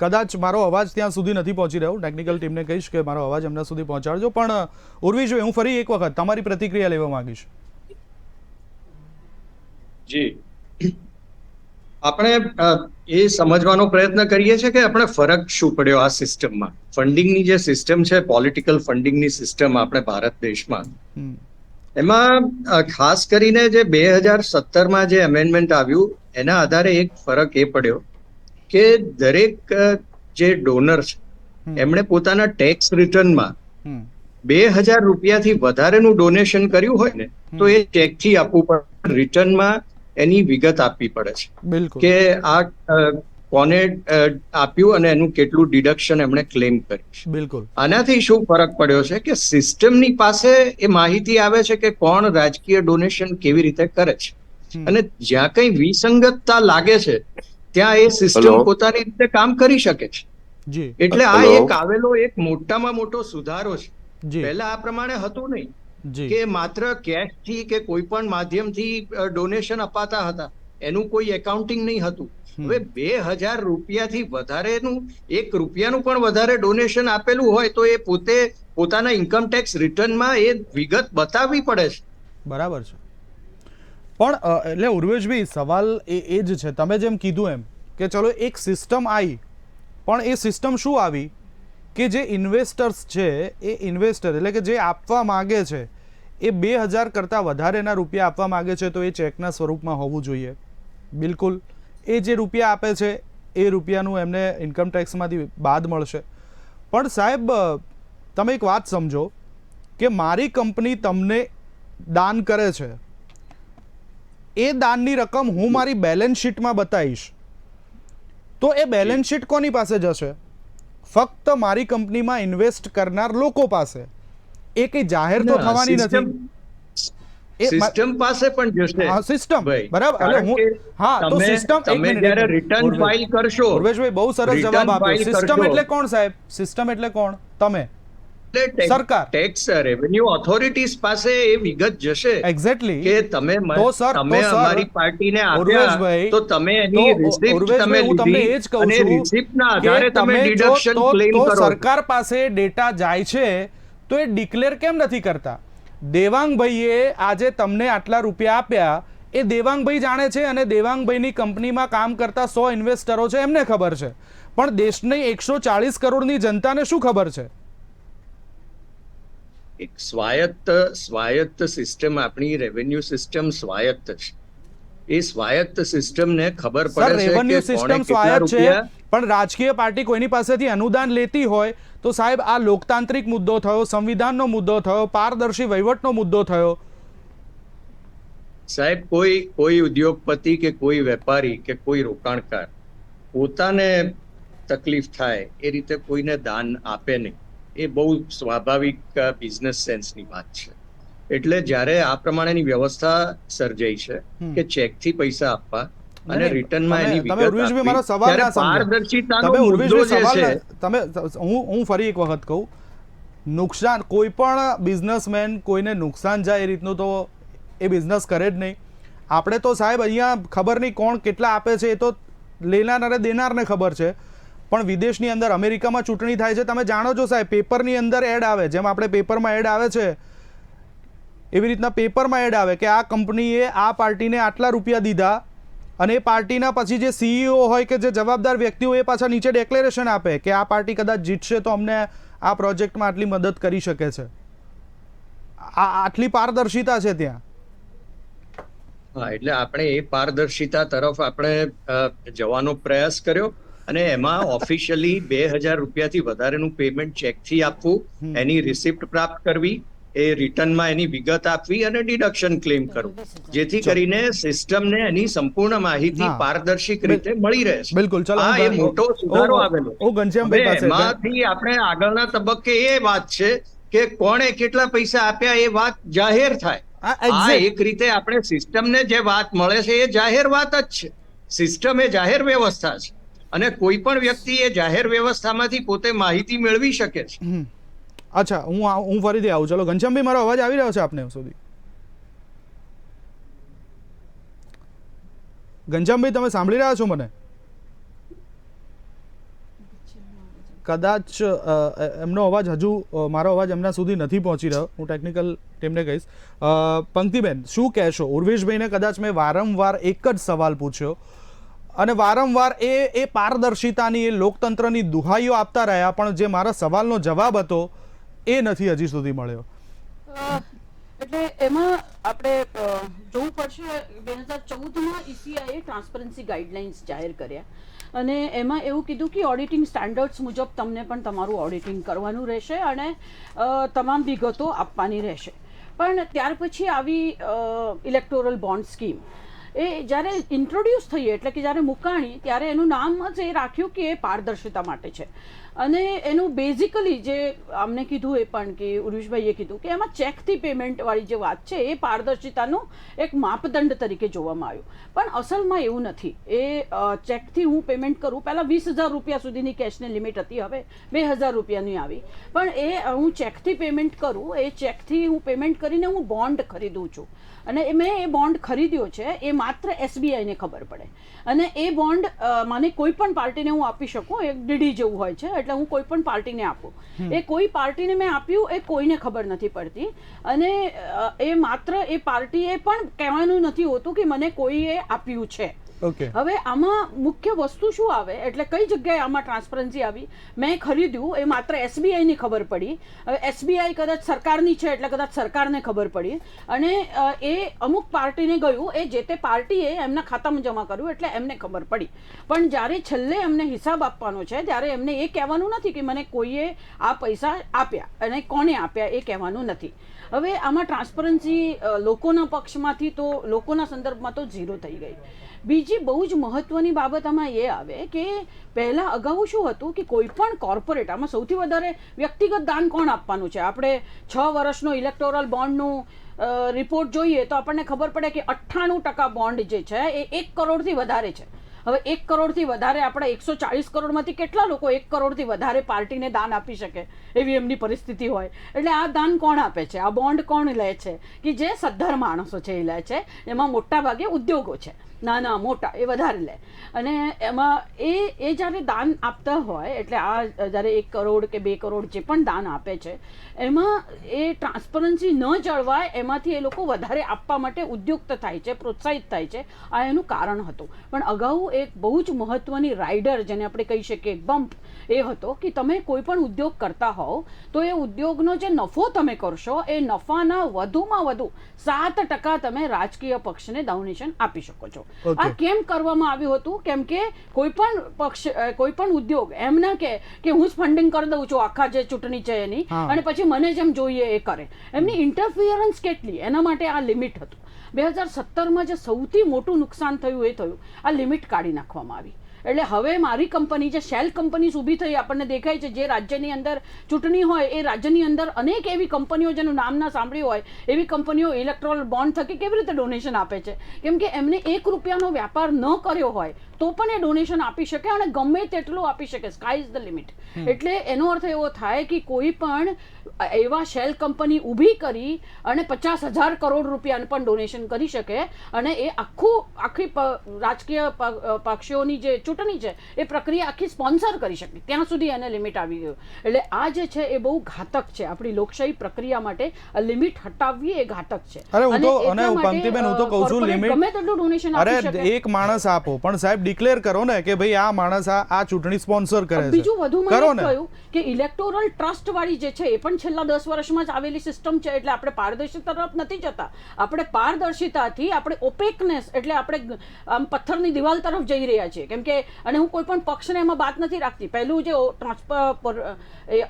કદાચ મારો અવાજ ત્યાં સુધી નથી પહોંચી રહ્યો। ટેકનિકલ ટીમને કહીશ કે મારો અવાજ એમના સુધી પહોંચાડજો। પણ ઉર્વિશભાઈ, હું ફરી એક વખત તમારી પ્રતિક્રિયા લેવા માંગીશ। જી, આપણે એ સમજવાનો પ્રયત્ન કરીએ છીએ કે આપણે ફરક શું પડ્યો આ સિસ્ટમમાં। ફંડિંગની જે સિસ્ટમ છે, પોલિટિકલ ફંડિંગની સિસ્ટમ આપણે ભારત દેશમાં, એમાં ખાસ કરીને જે 2017માં જે એમેન્ડમેન્ટ આવ્યું એના આધારે એક ફરક એ પડ્યો કે દરેક જે ડોનર છે એમણે પોતાના ટેક્સ રિટર્નમાં 2000 રૂપિયાથી વધારેનું ડોનેશન કર્યું હોય ને તો એ ચેકથી આપવું પડે, રિટર્નમાં એની વિગત આપવી પડે છે કે આ કોને આપ્યું અને એનું કેટલું ડિડક્શન એમણે ક્લેમ કર્યું। બિલકુલ। આનાથી શું ફરક પડ્યો છે કે સિસ્ટમની પાસે એ માહિતી આવે છે કે કોણ રાજકીય ડોનેશન કેવી રીતે કરે છે, અને જ્યાં કઈ વિસંગતતા લાગે છે ત્યાં એ સિસ્ટમ પોતાની રીતે કામ કરી શકે છે। એટલે આ એક આવેલો એક મોટામાં મોટો સુધારો છે। પહેલા આ પ્રમાણે હતું નહીં કે માત્ર કેશ થી કે કોઈ પણ માધ્યમથી ડોનેશન અપાતા હતા, એનું કોઈ એકાઉન્ટિંગ નહીં હતું। હવે 2000 રૂપિયાથી વધારેનું, 1 રૂપિયાનું પણ વધારે ડોનેશન આપેલું હોય તો એ પોતે પોતાના ઇન્કમ ટેક્સ રિટર્નમાં એ વિગત બતાવવી પડે છે। બરાબર છે। પણ એટલે ઉર્વેશભાઈ, સવાલ એ જ છે, તમે જેમ કીધું એમ કે ચલો એક સિસ્ટમ આવી, પણ એ સિસ્ટમ શું આવી કે જે ઇન્વેસ્ટર્સ છે એ ઇન્વેસ્ટર એટલે કે જે આપવા માગે છે એ 2000 કરતાં વધારેના રૂપિયા આપવા માગે છે તો એ ચેકના સ્વરૂપમાં હોવું જોઈએ। બિલકુલ, એ જે રૂપિયા આપે છે એ રૂપિયાનું એમને ઇન્કમ ટેક્સમાંથી બાદ મળશે। પણ સાહેબ, તમે એક વાત સમજો કે મારી કંપની તમને દાન કરે છે, એ દાનની રકમ હું મારી બેલેન્સ શીટમાં બતાવીશ તો એ બેલેન્સ શીટ કોની પાસે જશે? ફક્ત મારી કંપનીમાં ઇન્વેસ્ટ કરનાર લોકો પાસે. એ કંઈ જાહેર તો થવાની નથી. સિસ્ટમ પાસે પણ જશે. હા, સિસ્ટમ ભાઈ, બરાબર. કારણ કે હા, તો તમે- સિસ્ટમ તમે જ્યારે રિટર્ન ફાઇલ કરશો, ઉર્વેશભાઈ બહુ સરસ return જવાબ આપ્યો. file સિસ્ટમ કરશો. એટલે કોણ સાહેબ? સિસ્ટમ એટલે કોણ? તમે. સરકાર. ટેક્સ રેવન્યુ ઓથોરિટીઝ પાસે એ વિગત જશે એક્ઝેક્ટલી. કે તમે તો સર, તમે તો સર, અમારી પાર્ટીને ઉર્વેશભાઈ, આપ્યા તો તમે એની તો receipt ઉર્વેશભાઈ, તમે હું તમને લીધી એ જ કહું અને છું રિસિપ્ટના કે આધારે તમે તમે ડિડક્શન ક્લેમ તો કરો છો. સરકાર પાસે ડેટા જાય છે તો એ ડિક્લેર કેમ નથી કરતા? દેવાંગભાઈએ આજે તમને આટલા રૂપિયા આપ્યા, એ દેવાંગભાઈ જાણે છે અને દેવાંગભાઈની કંપનીમાં કામ કરતા 100 ઇન્વેસ્ટરો છે એમને ખબર છે, પણ દેશની 140 કરોડની જનતાને શું ખબર છે? એક સ્વાયત્ત સિસ્ટમ, આપણી રેવન્યુ સિસ્ટમ સ્વાયત્ત છે. એ સ્વાયત્ત સિસ્ટમને ખબર સર, પડે છે રેવન્યુ કે સિસ્ટમ કોણે કેટલા સ્વાયત્ત છે, રૂપિયા. પણ રાજકીય પાર્ટી કોઈની પાસેથી અનુદાન લેતી હોય તો સાહેબ આ લોકતાંત્રિક મુદ્દો થયો, સંવિધાનનો મુદ્દો થયો, પારદર્શી વહીવટનો મુદ્દો થયો. સાહેબ, કોઈ ઉદ્યોગપતિ કે કોઈ વેપારી કે કોઈ રોકાણકાર પોતાને તકલીફ થાય એ રીતે કોઈને દાન આપે નહીં. એ બહુ સ્વાભાવિક બિઝનેસ સેન્સની વાત છે. એટલે જ્યારે આ પ્રમાણેની વ્યવસ્થા સર્જાઈ છે કે ચેકથી પૈસા આપવા અને નહીં, રિટર્નમાં તમે- એની તમે વિગત ઉર્વેશભાઈ આપવી, મારો સવાલ ત્યારે ના સમજો. પારદર્શિતાનો તમે મુદ્દો ઉર્વેશભાઈ જે સવાલ છે, ના- તમે હું ફરી એક વખત કહું, નુકસાન કોઈ પણ બિઝનેસમેન કોઈને નુકસાન જાય એ રીતનું તો એ બિઝનેસ કરે જ નહીં. આપણે તો સાહેબ અહીંયા ખબર નહીં કોણ કેટલા આપે છે, એ તો લેનાર અને દેનારને ખબર છે. પણ વિદેશની અંદર અમેરિકામાં ચૂંટણી થાય છે, તમે જાણો છો સાહેબ, પેપરની અંદર એડ આવે, જેમ આપણે પેપરમાં એડ આવે છે એવી રીતના પેપરમાં એડ આવે કે આ કંપનીએ આ પાર્ટીને આટલા રૂપિયા દીધા, અને એ પાર્ટીના પછી જે સીઈઓ હોય કે જે જવાબદાર વ્યક્તિઓ એ પાછા નીચે ડેક્લેરેશન આપે કે આ પાર્ટી કદાચ જીતશે તો અમને આ પ્રોજેક્ટમાં આટલી મદદ કરી શકે છે. આટલી પારદર્શિતા છે ત્યાં. હા, એટલે આપણે એ પારદર્શિતા તરફ આપણે જવાનો પ્રયાસ કર્યો અને એમાં ઓફિશિયલી 2000 રૂપિયાથી વધારેનું પેમેન્ટ ચેકથી આપવું, એની રિસિપ્ટ પ્રાપ્ત કરવી, એ રિટર્નમાં એની વિગત આપવી અને ડિડક્શન ક્લેમ કરવું, જેથી કરીને સિસ્ટમને એની સંપૂર્ણ માહિતી હા. પારદર્શિક રીતે મળી રહે છે. બિલકુલ. ચલો આ એ મોટો સુધારો આવેલો. ઘનશ્યામભાઈ હવે પાસે એમાંથી આપણે આગળના તબક્કે એ વાત છે કે કોણે કેટલા પૈસા આપ્યા એ વાત જાહેર થાય. આ એક રીતે આપણે સિસ્ટમને જે વાત મળે છે એ જાહેર વાત જ છે. સિસ્ટમ એ જાહેર વ્યવસ્થા છે અને કોઈ પણ વ્યક્તિ એ જાહેર વ્યવસ્થામાંથી પોતે માહિતી મેળવી શકે છે. અચ્છા, હું ફરીથી આવું. ચલો ઘનશ્યામભાઈ, મારો અવાજ આવી રહ્યો છે આપને સુધી? ઘનશ્યામભાઈ, તમે સાંભળી રહ્યા છો મને? કદાચ એમનો અવાજ હજુ મારો અવાજ એમના સુધી નથી પહોંચી રહ્યો. હું ટેકનિકલ ટીમને કહીશ. પંક્તિબેન, શું કહેશો? ઉર્વેશભાઈને કદાચ મેં વારંવાર એક જ સવાલ પૂછ્યો અને વારંવાર એ પારદર્શિતાની, એ લોકતંત્રની દુહાઈઓ આપતા રહ્યા, પણ જે મારા સવાલનો જવાબ હતો એ નથી હજી સુધી મળ્યો. એટલે એમાં આપણે જોવું પડશે. 2014માં ECIએ ટ્રાન્સપરન્સી ગાઈડલાઇન્સ જાહેર કર્યા અને એમાં એવું કીધું કે ઓડિટિંગ સ્ટેન્ડર્ડ્સ મુજબ તમને પણ તમારું ઓડિટિંગ કરવાનું રહેશે અને તમામ વિગતો આપવાની રહેશે. પણ ત્યાર પછી આવી ઇલેક્ટોરલ બોન્ડ સ્કીમ એ જ્યારે ઇન્ટ્રોડ્યુસ થઈ, એટલે કે જ્યારે મુકાણી, ત્યારે એનું નામ જ એ રાખ્યું કે એ પારદર્શિતા માટે છે. અને એનું બેઝિકલી જે અમને કીધું એ પણ કે ઉર્વેશભાઈએ કીધું કે એમાં ચેકથી પેમેન્ટવાળી જે વાત છે એ પારદર્શિતાનું એક માપદંડ તરીકે જોવામાં આવ્યું. પણ અસલમાં એવું નથી. એ ચેકથી હું પેમેન્ટ કરું, પહેલાં 20,000 રૂપિયા સુધીની કેશની લિમિટ હતી, હવે 2,000 રૂપિયાની આવી. પણ એ હું ચેકથી પેમેન્ટ કરું, એ ચેકથી હું પેમેન્ટ કરીને હું બોન્ડ ખરીદું છું અને મેં એ બોન્ડ ખરીદ્યો છે એ માત્ર SBIને ખબર પડે. અને એ બોન્ડ મને કોઈ પણ પાર્ટીને હું આપી શકું, એક ડીડી જેવું હોય છે, એટલે હું કોઈ પણ પાર્ટીને આપું. એ કોઈ પાર્ટીને મેં આપ્યું એ કોઈને ખબર નથી પડતી અને એ માત્ર એ પાર્ટીએ પણ કહેવાનું નથી હોતું કે મને કોઈએ આપ્યું છે. ઓકે, હવે આમાં મુખ્ય વસ્તુ શું આવે એટલે કઈ જગ્યાએ આમાં ટ્રાન્સપરન્સી આવી, મેં ખરીદ્યું એ માત્ર SBI ની ખબર પડી. હવે SBI કદાચ સરકારની છે એટલે કદાચ સરકારને ખબર પડી અને એ અમુક પાર્ટીને ગયું, એ જે તે પાર્ટીએ એમના ખાતામાં જમા કર્યું એટલે એમને ખબર પડી. પણ જ્યારે છેલ્લે એમને હિસાબ આપવાનો છે ત્યારે એમને એ કહેવાનું નથી કે મને કોઈએ આ પૈસા આપ્યા અને કોને આપ્યા એ કહેવાનું નથી. હવે આમાં ટ્રાન્સપરન્સી લોકોના પક્ષમાંથી તો લોકોના સંદર્ભમાં તો ઝીરો થઈ ગઈ. બીજી બહુ જ મહત્વની બાબત આમાં એ આવે કે પહેલાં અગાઉ શું હતું કે કોઈ પણ કોર્પોરેટ, આમાં સૌથી વધારે વ્યક્તિગત દાન કોણ આપવાનું છે, આપણે 6 વર્ષનો ઇલેક્ટોરલ બોન્ડનું રિપોર્ટ જોઈએ તો આપણને ખબર પડે કે 98% બોન્ડ જે છે એ 1 કરોડથી વધારે છે. હવે 1 કરોડથી વધારે આપણે 140 કરોડમાંથી કેટલા લોકો 1 કરોડથી વધારે પાર્ટીને દાન આપી શકે એવી એમની પરિસ્થિતિ હોય. એટલે આ દાન કોણ આપે છે, આ બોન્ડ કોણ લે છે, કે જે સદ્ધર માણસો છે એ લે છે. એમાં મોટા ભાગે ઉદ્યોગો છે, નાના મોટા એ વધારે લે. અને એમાં એ જ્યારે દાન આપતા હોય એટલે આ જ્યારે 1 કરોડ કે 2 કરોડ જે પણ દાન આપે છે એમાં એ ટ્રાન્સપરન્સી ન જળવાય, એમાંથી એ લોકો વધારે આપવા માટે ઉદ્યુક્ત થાય છે, પ્રોત્સાહિત થાય છે. આ એનું કારણ હતું. પણ અગાઉ એક બહુ જ મહત્વની રાઇડર જેને આપણે કહી શકીએ બમ્પ એ હતો કે તમે કોઈ પણ ઉદ્યોગ કરતા હોવ તો એ ઉદ્યોગનો જે નફો તમે કરશો એ નફાના વધુમાં વધુ 7% તમે રાજકીય પક્ષને ડોનેશન આપી શકો છો. આ કેમ કરવામાં આવ્યું હતું? કેમ કે કોઈ પણ પક્ષ, કોઈ પણ ઉદ્યોગ એમ ના કે હું જ ફંડિંગ કરી દઉં છું આખા જે ચૂંટણી છે એની અને પછી મને જેમ જોઈએ એ કરે. એમની ઇન્ટરફિયરન્સ કેટલી, એના માટે આ લિમિટ હતું. 2017માં જે સૌથી મોટું નુકસાન થયું એ થયું આ લિમિટ કાઢી નાખવામાં આવી. એટલે હવે મારી કંપની જે શેલ કંપનીઝ ઊભી થઈ આપણને દેખાય છે, જે રાજ્યની અંદર ચૂંટણી હોય એ રાજ્યની અંદર અનેક એવી કંપનીઓ જેનું નામ ના સાંભળ્યું હોય એવી કંપનીઓ ઇલેક્ટ્રોલ બોન્ડ થકી કેવી રીતે ડોનેશન આપે છે? કેમ કે એમને 1 રૂપિયાનો વ્યાપાર ન કર્યો હોય તો પણ એ ડોનેશન આપી શકે અને ગમે તેટલું આપી શકે. Sky is the limit. એટલે એનો અર્થ એવો થાય કે કોઈ પણ એવા શેલ કંપની ઊભી કરી અને 50,000 કરોડ રૂપિયાને પણ ડોનેશન કરી શકે અને એ આખી રાજકીય પક્ષોની જે ચૂંટણી છે એ પ્રક્રિયા આખી સ્પોન્સર કરી શકે, ત્યાં સુધી એને લિમિટ આવી ગયું. એટલે આ જે છે એ બહુ ઘાતક છે આપણી લોકશાહી પ્રક્રિયા માટે. આ લિમિટ હટાવવી એ ઘાતક છે. ગમે તેટલું ડોનેશન આપી શકે. એક માણસ આપો પણ સાહેબ ડિક્લેર કરો ને કે ભાઈ આ માણસ આ ચૂંટણી સ્પોન્સર કરે છે. બીજું વધુમાં કહ્યું કે ઇલેક્ટોરલ ટ્રસ્ટ વાળી જે છે એ પણ છેલ્લા 10 વર્ષમાં જ આવેલી સિસ્ટમ છે. એટલે આપણે પારદર્શિતા તરફ નથી જતા, આપણે પારદર્શિતાથી આપણે ઓપેકનેસ એટલે આપણે આમ પથ્થરની દિવાલ તરફ જઈ રહ્યા છીએ. કેમ કે અને હું કોઈ પણ પક્ષને એમાં વાત નથી રાખતી. પહેલું જે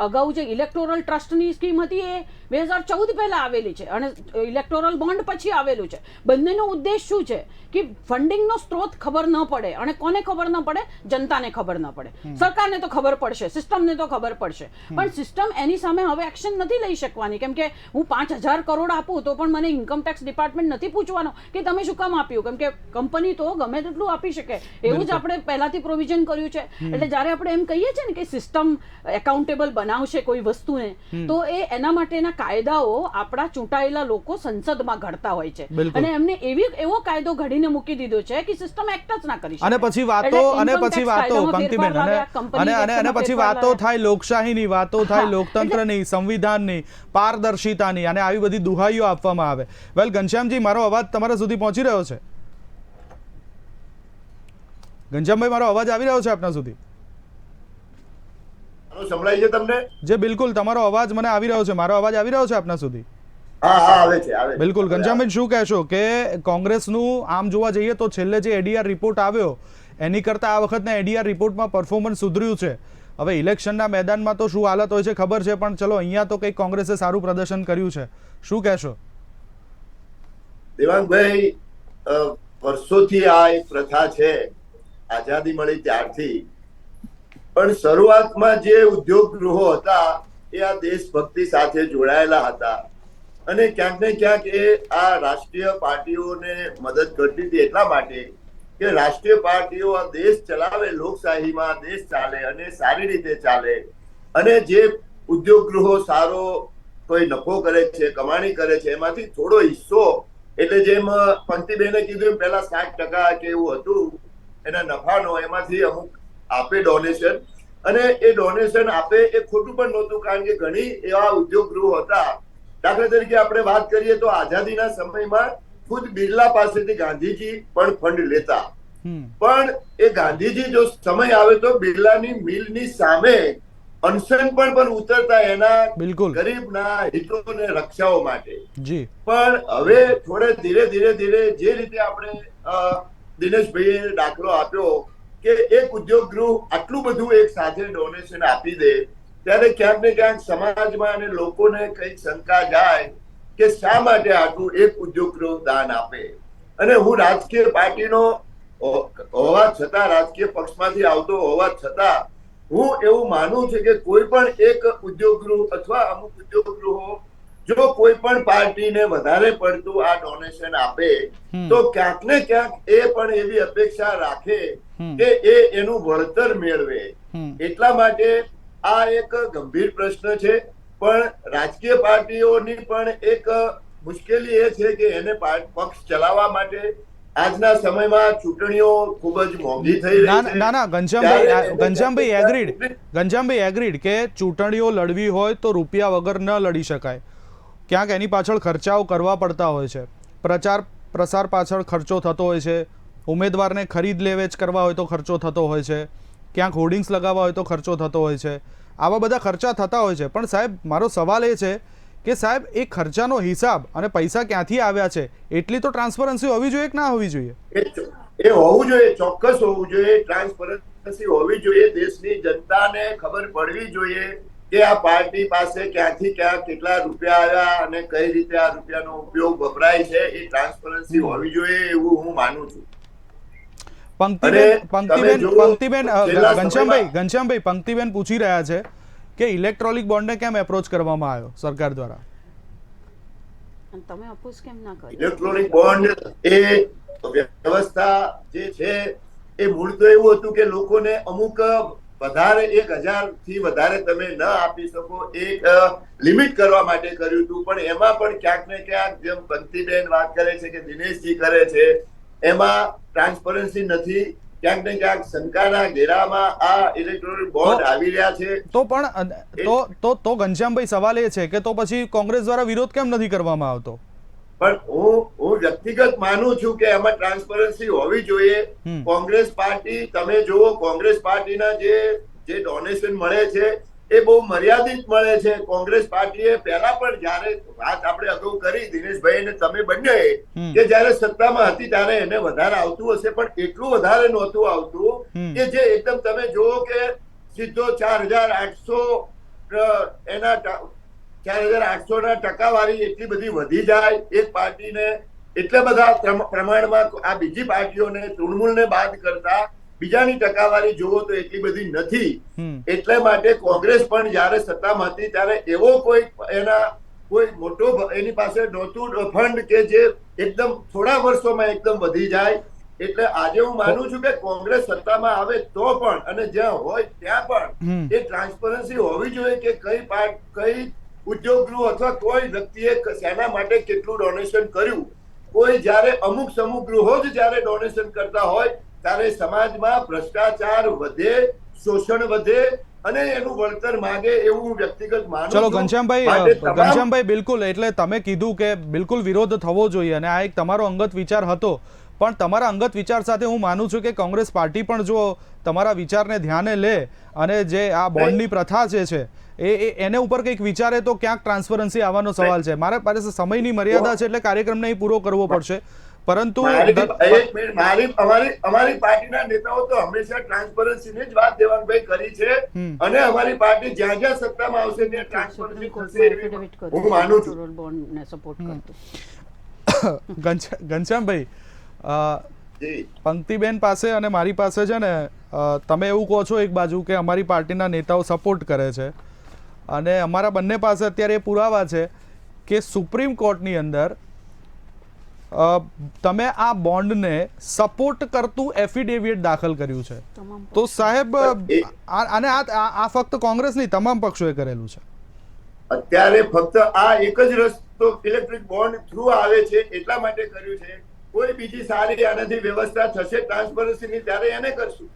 અગાઉ જે ઇલેક્ટોરલ ટ્રસ્ટની સ્કીમ હતી એ 2014 પહેલા આવેલી છે અને ઇલેક્ટોરલ બોન્ડ પછી આવેલું છે. બંનેનો ઉદ્દેશ શું છે કે ફંડિંગનો સ્ત્રોત ખબર ન પડે. અને કોને ખબર ન પડે? જનતાને ખબર ન પડે. સરકારને તો ખબર પડશે, સિસ્ટમને તો ખબર પડશે, પણ સિસ્ટમ એની સામે હવે એક્શન નથી લઈ શકવાની. કેમ કે હું 5,000 કરોડ આપું તો પણ મને ઇન્કમટેક્સ ડિપાર્ટમેન્ટ નથી પૂછવાનો કે તમે શું કામ આપ્યું. કેમ કે કંપની તો ગમે તેટલું આપી શકે, એવું જ આપણે પહેલાથી પ્રોવિઝન કર્યું છે. એટલે જ્યારે આપણે એમ કહીએ છીએ ને કે સિસ્ટમ એકાઉન્ટેબલ બનાવશે કોઈ વસ્તુને, તો એના માટેના કાયદાઓ આપણા ચૂંટાયેલા લોકો સંસદમાં ઘડતા હોય છે અને એમને એવો કાયદો ઘડીને મૂકી દીધો છે કે સિસ્ટમ એક્ટ જ ના કરી શકે. અને પછી વાતો થાય લોકશાહીની, વાતો થાય લોકતંત્રની, સંવિધાનની, પારદર્શિતાની અને આવી બધી દુહાઈઓ આપવામાં આવે. વેલ ઘનશ્યામજી, મારો અવાજ તમારા સુધી પહોંચી રહ્યો છે? ઘનશ્યામભાઈ, મારો અવાજ આવી રહ્યો છે આપના સુધી? સંભળાય છે તમને? જે બિલકુલ, તમારો અવાજ મને આવી રહ્યો છે. મારો અવાજ આવી રહ્યો છે આપના સુધી? આવે છે. બિલકુલ. ઘનશ્યામભાઈ, શું કહેશો કે કોંગ્રેસનું આમ જોવા જઈએ તો છેલ્લે જે એડીઆર રિપોર્ટ આવ્યો એની કરતા આ વખતના એડીઆર રિપોર્ટમાં પરફોર્મન્સ સુધર્યું છે? હવે ઇલેક્શનના મેદાનમાં તો શું હાલત હોય છે ખબર છે, પણ ચલો અહીંયા તો કંઈક કોંગ્રેસે સારું પ્રદર્શન કર્યું છે. શું કહેશો? દેવાંગભાઈ, વર્ષોથી આ એક પ્રથા છે આઝાદી મળી ત્યારથી. પણ શરૂઆતમાં જે ઉદ્યોગ ગૃહો હતા એ આ દેશભક્તિ સાથે જોડાયેલા હતા અને ક્યાંક ને ક્યાંક એ આ રાષ્ટ્રીય પાર્ટીઓને મદદ કરતી હતી એટલા માટે કે રાષ્ટ્રીય પાર્ટીઓ આ દેશ ચલાવે, લોકશાહીમાં દેશ ચાલે અને સારી રીતે ચાલે. અને જે ઉદ્યોગ ગૃહો સારો કોઈ નફો કરે છે, કમાણી કરે છે, એમાંથી થોડો હિસ્સો, એટલે જેમ પંક્તિબેને કીધું એમ પહેલા 60% કે એવું હતું એના નફાનો, એમાંથી અમુક આપે ડોનેશન. અને એ ડોનેશન આપે એ ખોટું પણ નહોતું, કારણ કે ઘણી એવા ઉદ્યોગ ગૃહો હતા. દાખલા તરીકે આપણે વાત કરીએ તો આઝાદીના સમયમાં ખુદ બિરલા પાસેથી ગાંધીજી પણ ફંડ લેતા. પણ એ ગાંધીજી જો સમય આવે તો બિરલાની મિલની સામે અનશન પણ ઉતરતા એના બિલકુલ ગરીબના હિતોને રક્ષાઓ માટે. જી પણ હવે થોડે ધીરે જે રીતે આપણે દિનેશભાઈએ દાખલો આપ્યો કે એક ઉદ્યોગ ગૃહ આટલું બધું એક સાથે ડોનેશન આપી દે, ત્યારે ક્યાંક ને ક્યાંક સમાજમાં અને લોકોને કઈક શંકા જાય કે શા માટે આટલું એક ઉદ્યોગ ગૃહ દાન આપે. અને હું રાજકીય પાર્ટીનો હોવા છતાં, રાજકીય પક્ષમાંથી આવતો હોવા છતાં હું એવું માનું છું કે કોઈ પણ એક ઉદ્યોગ ગૃહ અથવા અમુક ઉદ્યોગ ગૃહો જો કોઈ પણ પાર્ટીને વધારે પડતું આ ડોનેશન આપે તો ક્યાંક ને ક્યાંક એ પણ એવી અપેક્ષા રાખે કે એ એનું વળતર મેળવે. એટલા માટે આ એક ગંભીર પ્રશ્ન છે. પણ રાજકીય પાર્ટીઓની પણ એક મુશ્કેલી એ છે કે એને પક્ષ ચલાવવા માટે આજના સમયમાં ચૂંટણીઓ ખૂબ જ મોંઘી થઈ રહી છે. ના ગંજામભાઈ એગ્રીડ કે ચૂંટણીઓ લડવી હોય તો રૂપિયા વગર ન લડી શકાય. ક્યાંક એની પાછળ ખર્ચાઓ કરવા પડતા હોય છે, પ્રચાર પ્રસાર પાછળ ખર્ચો થતો હોય છે, ઉમેદવારને ખરીદ લે વેચ કરવા હોય તો ખર્ચો થતો હોય છે, ક્યાંક હોર્ડિંગ્સ લગાવવા હોય તો ખર્ચો થતો હોય છે. આવા બધા ખર્ચા થતા હોય છે. પણ સાહેબ મારો સવાલ એ છે કે સાહેબ એ ખર્ચાનો હિસાબ અને પૈસા ક્યાંથી આવ્યા છે એટલી તો ટ્રાન્સપરન્સી હોવી જોઈએ કે ના હોવી જોઈએ? એ હોવું જોઈએ, ચોક્કસ હોવું જોઈએ. ટ્રાન્સપરન્સી હોવી જોઈએ. દેશની જનતાને ખબર પડવી જોઈએ કે આ પાર્ટી પાસે ક્યાંથી ક્યાં કેટલા રૂપિયા આવ્યા અને કઈ રીતે આ રૂપિયાનો ઉપયોગ વપરાય છે. એ ટ્રાન્સપરન્સી હોવી જોઈએ એવું હું માનું છું. ઘનશ્યામભાઈ પંક્તિબેન પૂછી રહ્યા છે કે ઇલેક્ટ્રોનિક બોન્ડને કેમ એપ્રોચ કરવામાં આવ્યો સરકાર દ્વારા? તમે અપોઝ કેમ ના કર્યો? ઇલેક્ટ્રોનિક બોન્ડ એ વ્યવસ્થા જે છે એ મૂળ તો એવું હતું કે લોકોને અમુક વધારે 1000 થી વધારે તમે ન આપી શકો, એક લિમિટ કરવા માટે કર્યું હતું. પણ એમાં પણ ક્યાંક ને ક્યાંક જેમ પંક્તિબેન વાત કરે છે કે દિનેશજી કરે છે એમાં ટ્રાન્સપરન્સી નથી. ક્યાંક ને ક્યાંક શંકાના ઘેરામાં આ ઇલેક્ટ્રોનિક બોન્ડ આવી રહ્યા છે. તો પણ તો ઘનશ્યામભાઈ સવાલ એ છે કે તો પછી કોંગ્રેસ દ્વારા વિરોધ કેમ નથી કરવામાં આવતો? પણ હું વ્યક્તિગત માનું છું કે એમાં ટ્રાન્સપરન્સી હોવી જોઈએ. કોંગ્રેસ પાર્ટી તમે જુઓ, કોંગ્રેસ પાર્ટીના જે ડોનેશન મળે છે એ બહુ મર્યાદિત મળે છે. કોંગ્રેસ પાર્ટીએ પહેલા પણ જયારે વાત આપણે અગાઉ કરી દિનેશભાઈ ને તમે બંને કે જયારે સત્તામાં હતી ત્યારે એને વધારે આવતું હશે, પણ એટલું વધારે નહોતું આવતું કે જે એકદમ તમે જુઓ કે સીધો 4800 એના 4800 ના ટકાવારી એટલી બધી વધી જાય એક પાર્ટીને. એટલા બધા પ્રમાણમાં આ બીજી પાર્ટીઓને તૃણમૂલને બાદ કરતા બીજાની ટકાવારી જુઓ તો એટલી બધી નથી. એટલે માટે કોંગ્રેસ પણ જયારે સત્તામાં હતી ત્યારે એવો કોઈ મોટો એની પાસે નહોતું ફંડ કે જે એકદમ થોડા વર્ષોમાં એકદમ વધી જાય. એટલે આજે હું માનું છું કે કોંગ્રેસ સત્તામાં આવે તો પણ અને જ્યાં હોય ત્યાં પણ એ ટ્રાન્સપરન્સી હોવી જોઈએ કે કઈ ઉદ્યોગ ગૃહ અથવા કોઈ વ્યક્તિએ શેના માટે કેટલું ડોનેશન કર્યું. કોઈ જયારે અમુક ગૃહો જ જયારે ડોનેશન કરતા હોય ત્યારે સમાજમાં ભ્રષ્ટાચાર વધે, શોષણ વધે અને એનું વળતર માંગે એવું વ્યક્તિગત માનું છું. ચલો ઘનશ્યામભાઈ બિલકુલ, એટલે તમે કીધું કે બિલકુલ વિરોધ થવો જોઈએ અને આ એક તમારો અંગત વિચાર હતો. પણ તમારા અંગત વિચાર સાથે હું માનું છું કે કોંગ્રેસ પાર્ટી પણ જો તમારા વિચારને ધ્યાને લે અને જે આ બોન્ડની પ્રથા છે એને ઉપર કંઈક વિચારે તો ક્યાંક ટ્રાન્સપરન્સી આવવાનો સવાલ છે. મારા પાસે સમયની મર્યાદા છે એટલે કાર્યક્રમને અહીં પૂરો કરવો પડશે. પરંતુ અમારી પાર્ટીના નેતાઓ તો હંમેશા ટ્રાન્સપરન્સીની જ વાત દેવાંગભાઈ કરી છે અને અમારી પાર્ટી જ્યાં જ્યાં સત્તામાં આવશે ત્યાં ટ્રાન્સપરન્સી થશે હું માનું છું. ઘનશ્યામભાઈ, પંક્તિબેન પાસે અને મારી પાસે છે ને તમે એવું કહો છો એક બાજુ કે અમારી પાર્ટીના નેતાઓ સપોર્ટ કરે છે અને અમારા બંને પાસે અત્યારે એ પુરાવા છે કે સુપ્રીમ કોર્ટની અંદર તમે આ બોન્ડને સપોર્ટ કરતું એફિડેવિટ દાખલ કર્યું છે. તો સાહેબ અને આ ફક્ત કોંગ્રેસ નહીં, તમામ પક્ષોએ કરેલું છે. અત્યારે ફક્ત આ એક જ રસ્તો ઇલેક્ટ્રિક બોન્ડ થ્રુ આવે છે એટલા માટે કર્યું છે. કોઈ બીજી સારી આનાથી વ્યવસ્થા થશે ટ્રાન્સપરન્સીની ત્યારે એને કરશું.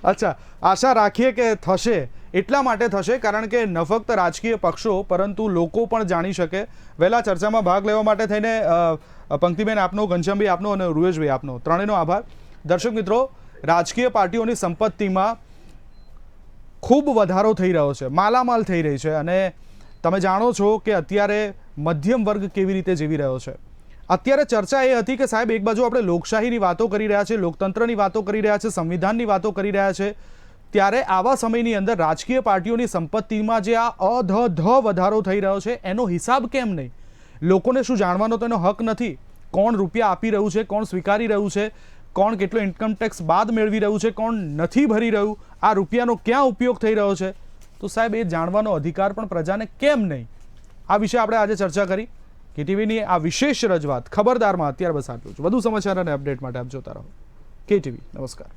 અચ્છા, આશા રાખીએ કે થશે. એટલા માટે થશે કારણ કે ન ફક્ત રાજકીય પક્ષો પરંતુ લોકો પણ જાણી શકે. વહેલા ચર્ચામાં ભાગ લેવા માટે થઈને પંક્તિબેન આપનો, ઘનશ્યામભાઈ આપનો અને રૂએશભાઈ આપનો ત્રણેયનો આભાર. દર્શક મિત્રો, રાજકીય પાર્ટીઓની સંપત્તિમાં ખૂબ વધારો થઈ રહ્યો છે, માલામાલ થઈ રહી છે, અને તમે જાણો છો કે અત્યારે મધ્યમ વર્ગ કેવી રીતે જીવી રહ્યો છે. અત્યારે ચર્ચા એ હતી કે સાહેબ, એક બાજુ આપણે લોકશાહીની વાતો કરી રહ્યા છે, લોકતંત્રની વાતો કરી રહ્યા છે, સંવિધાનની વાતો કરી રહ્યા છે, ત્યારે આવા સમયની અંદર રાજકીય પાર્ટીઓની સંપત્તિમાં જે આ અધધ વધારો થઈ રહ્યો છે એનો હિસાબ કેમ નહીં? લોકોને શું જાણવાનો તો એનો હક નથી? કોણ રૂપિયા આપી રહ્યું છે, કોણ સ્વીકારી રહ્યું છે, કોણ કેટલો ઇન્કમ ટેક્સ બાદ મેળવી રહ્યું છે, કોણ નથી ભરી રહ્યું, આ રૂપિયાનો ક્યાં ઉપયોગ થઈ રહ્યો છે, તો સાહેબ એ જાણવાનો અધિકાર પણ પ્રજાને કેમ નહીં? આ વિશે આપણે આજે ચર્ચા કરી. KTVની આ વિશેષ રજૂઆત ખબરદારમાં અત્યારે બસ આટલું જ. વધુ સમાચાર અને અપડેટ માટે આપ જોતા રહો KTV. નમસ્કાર.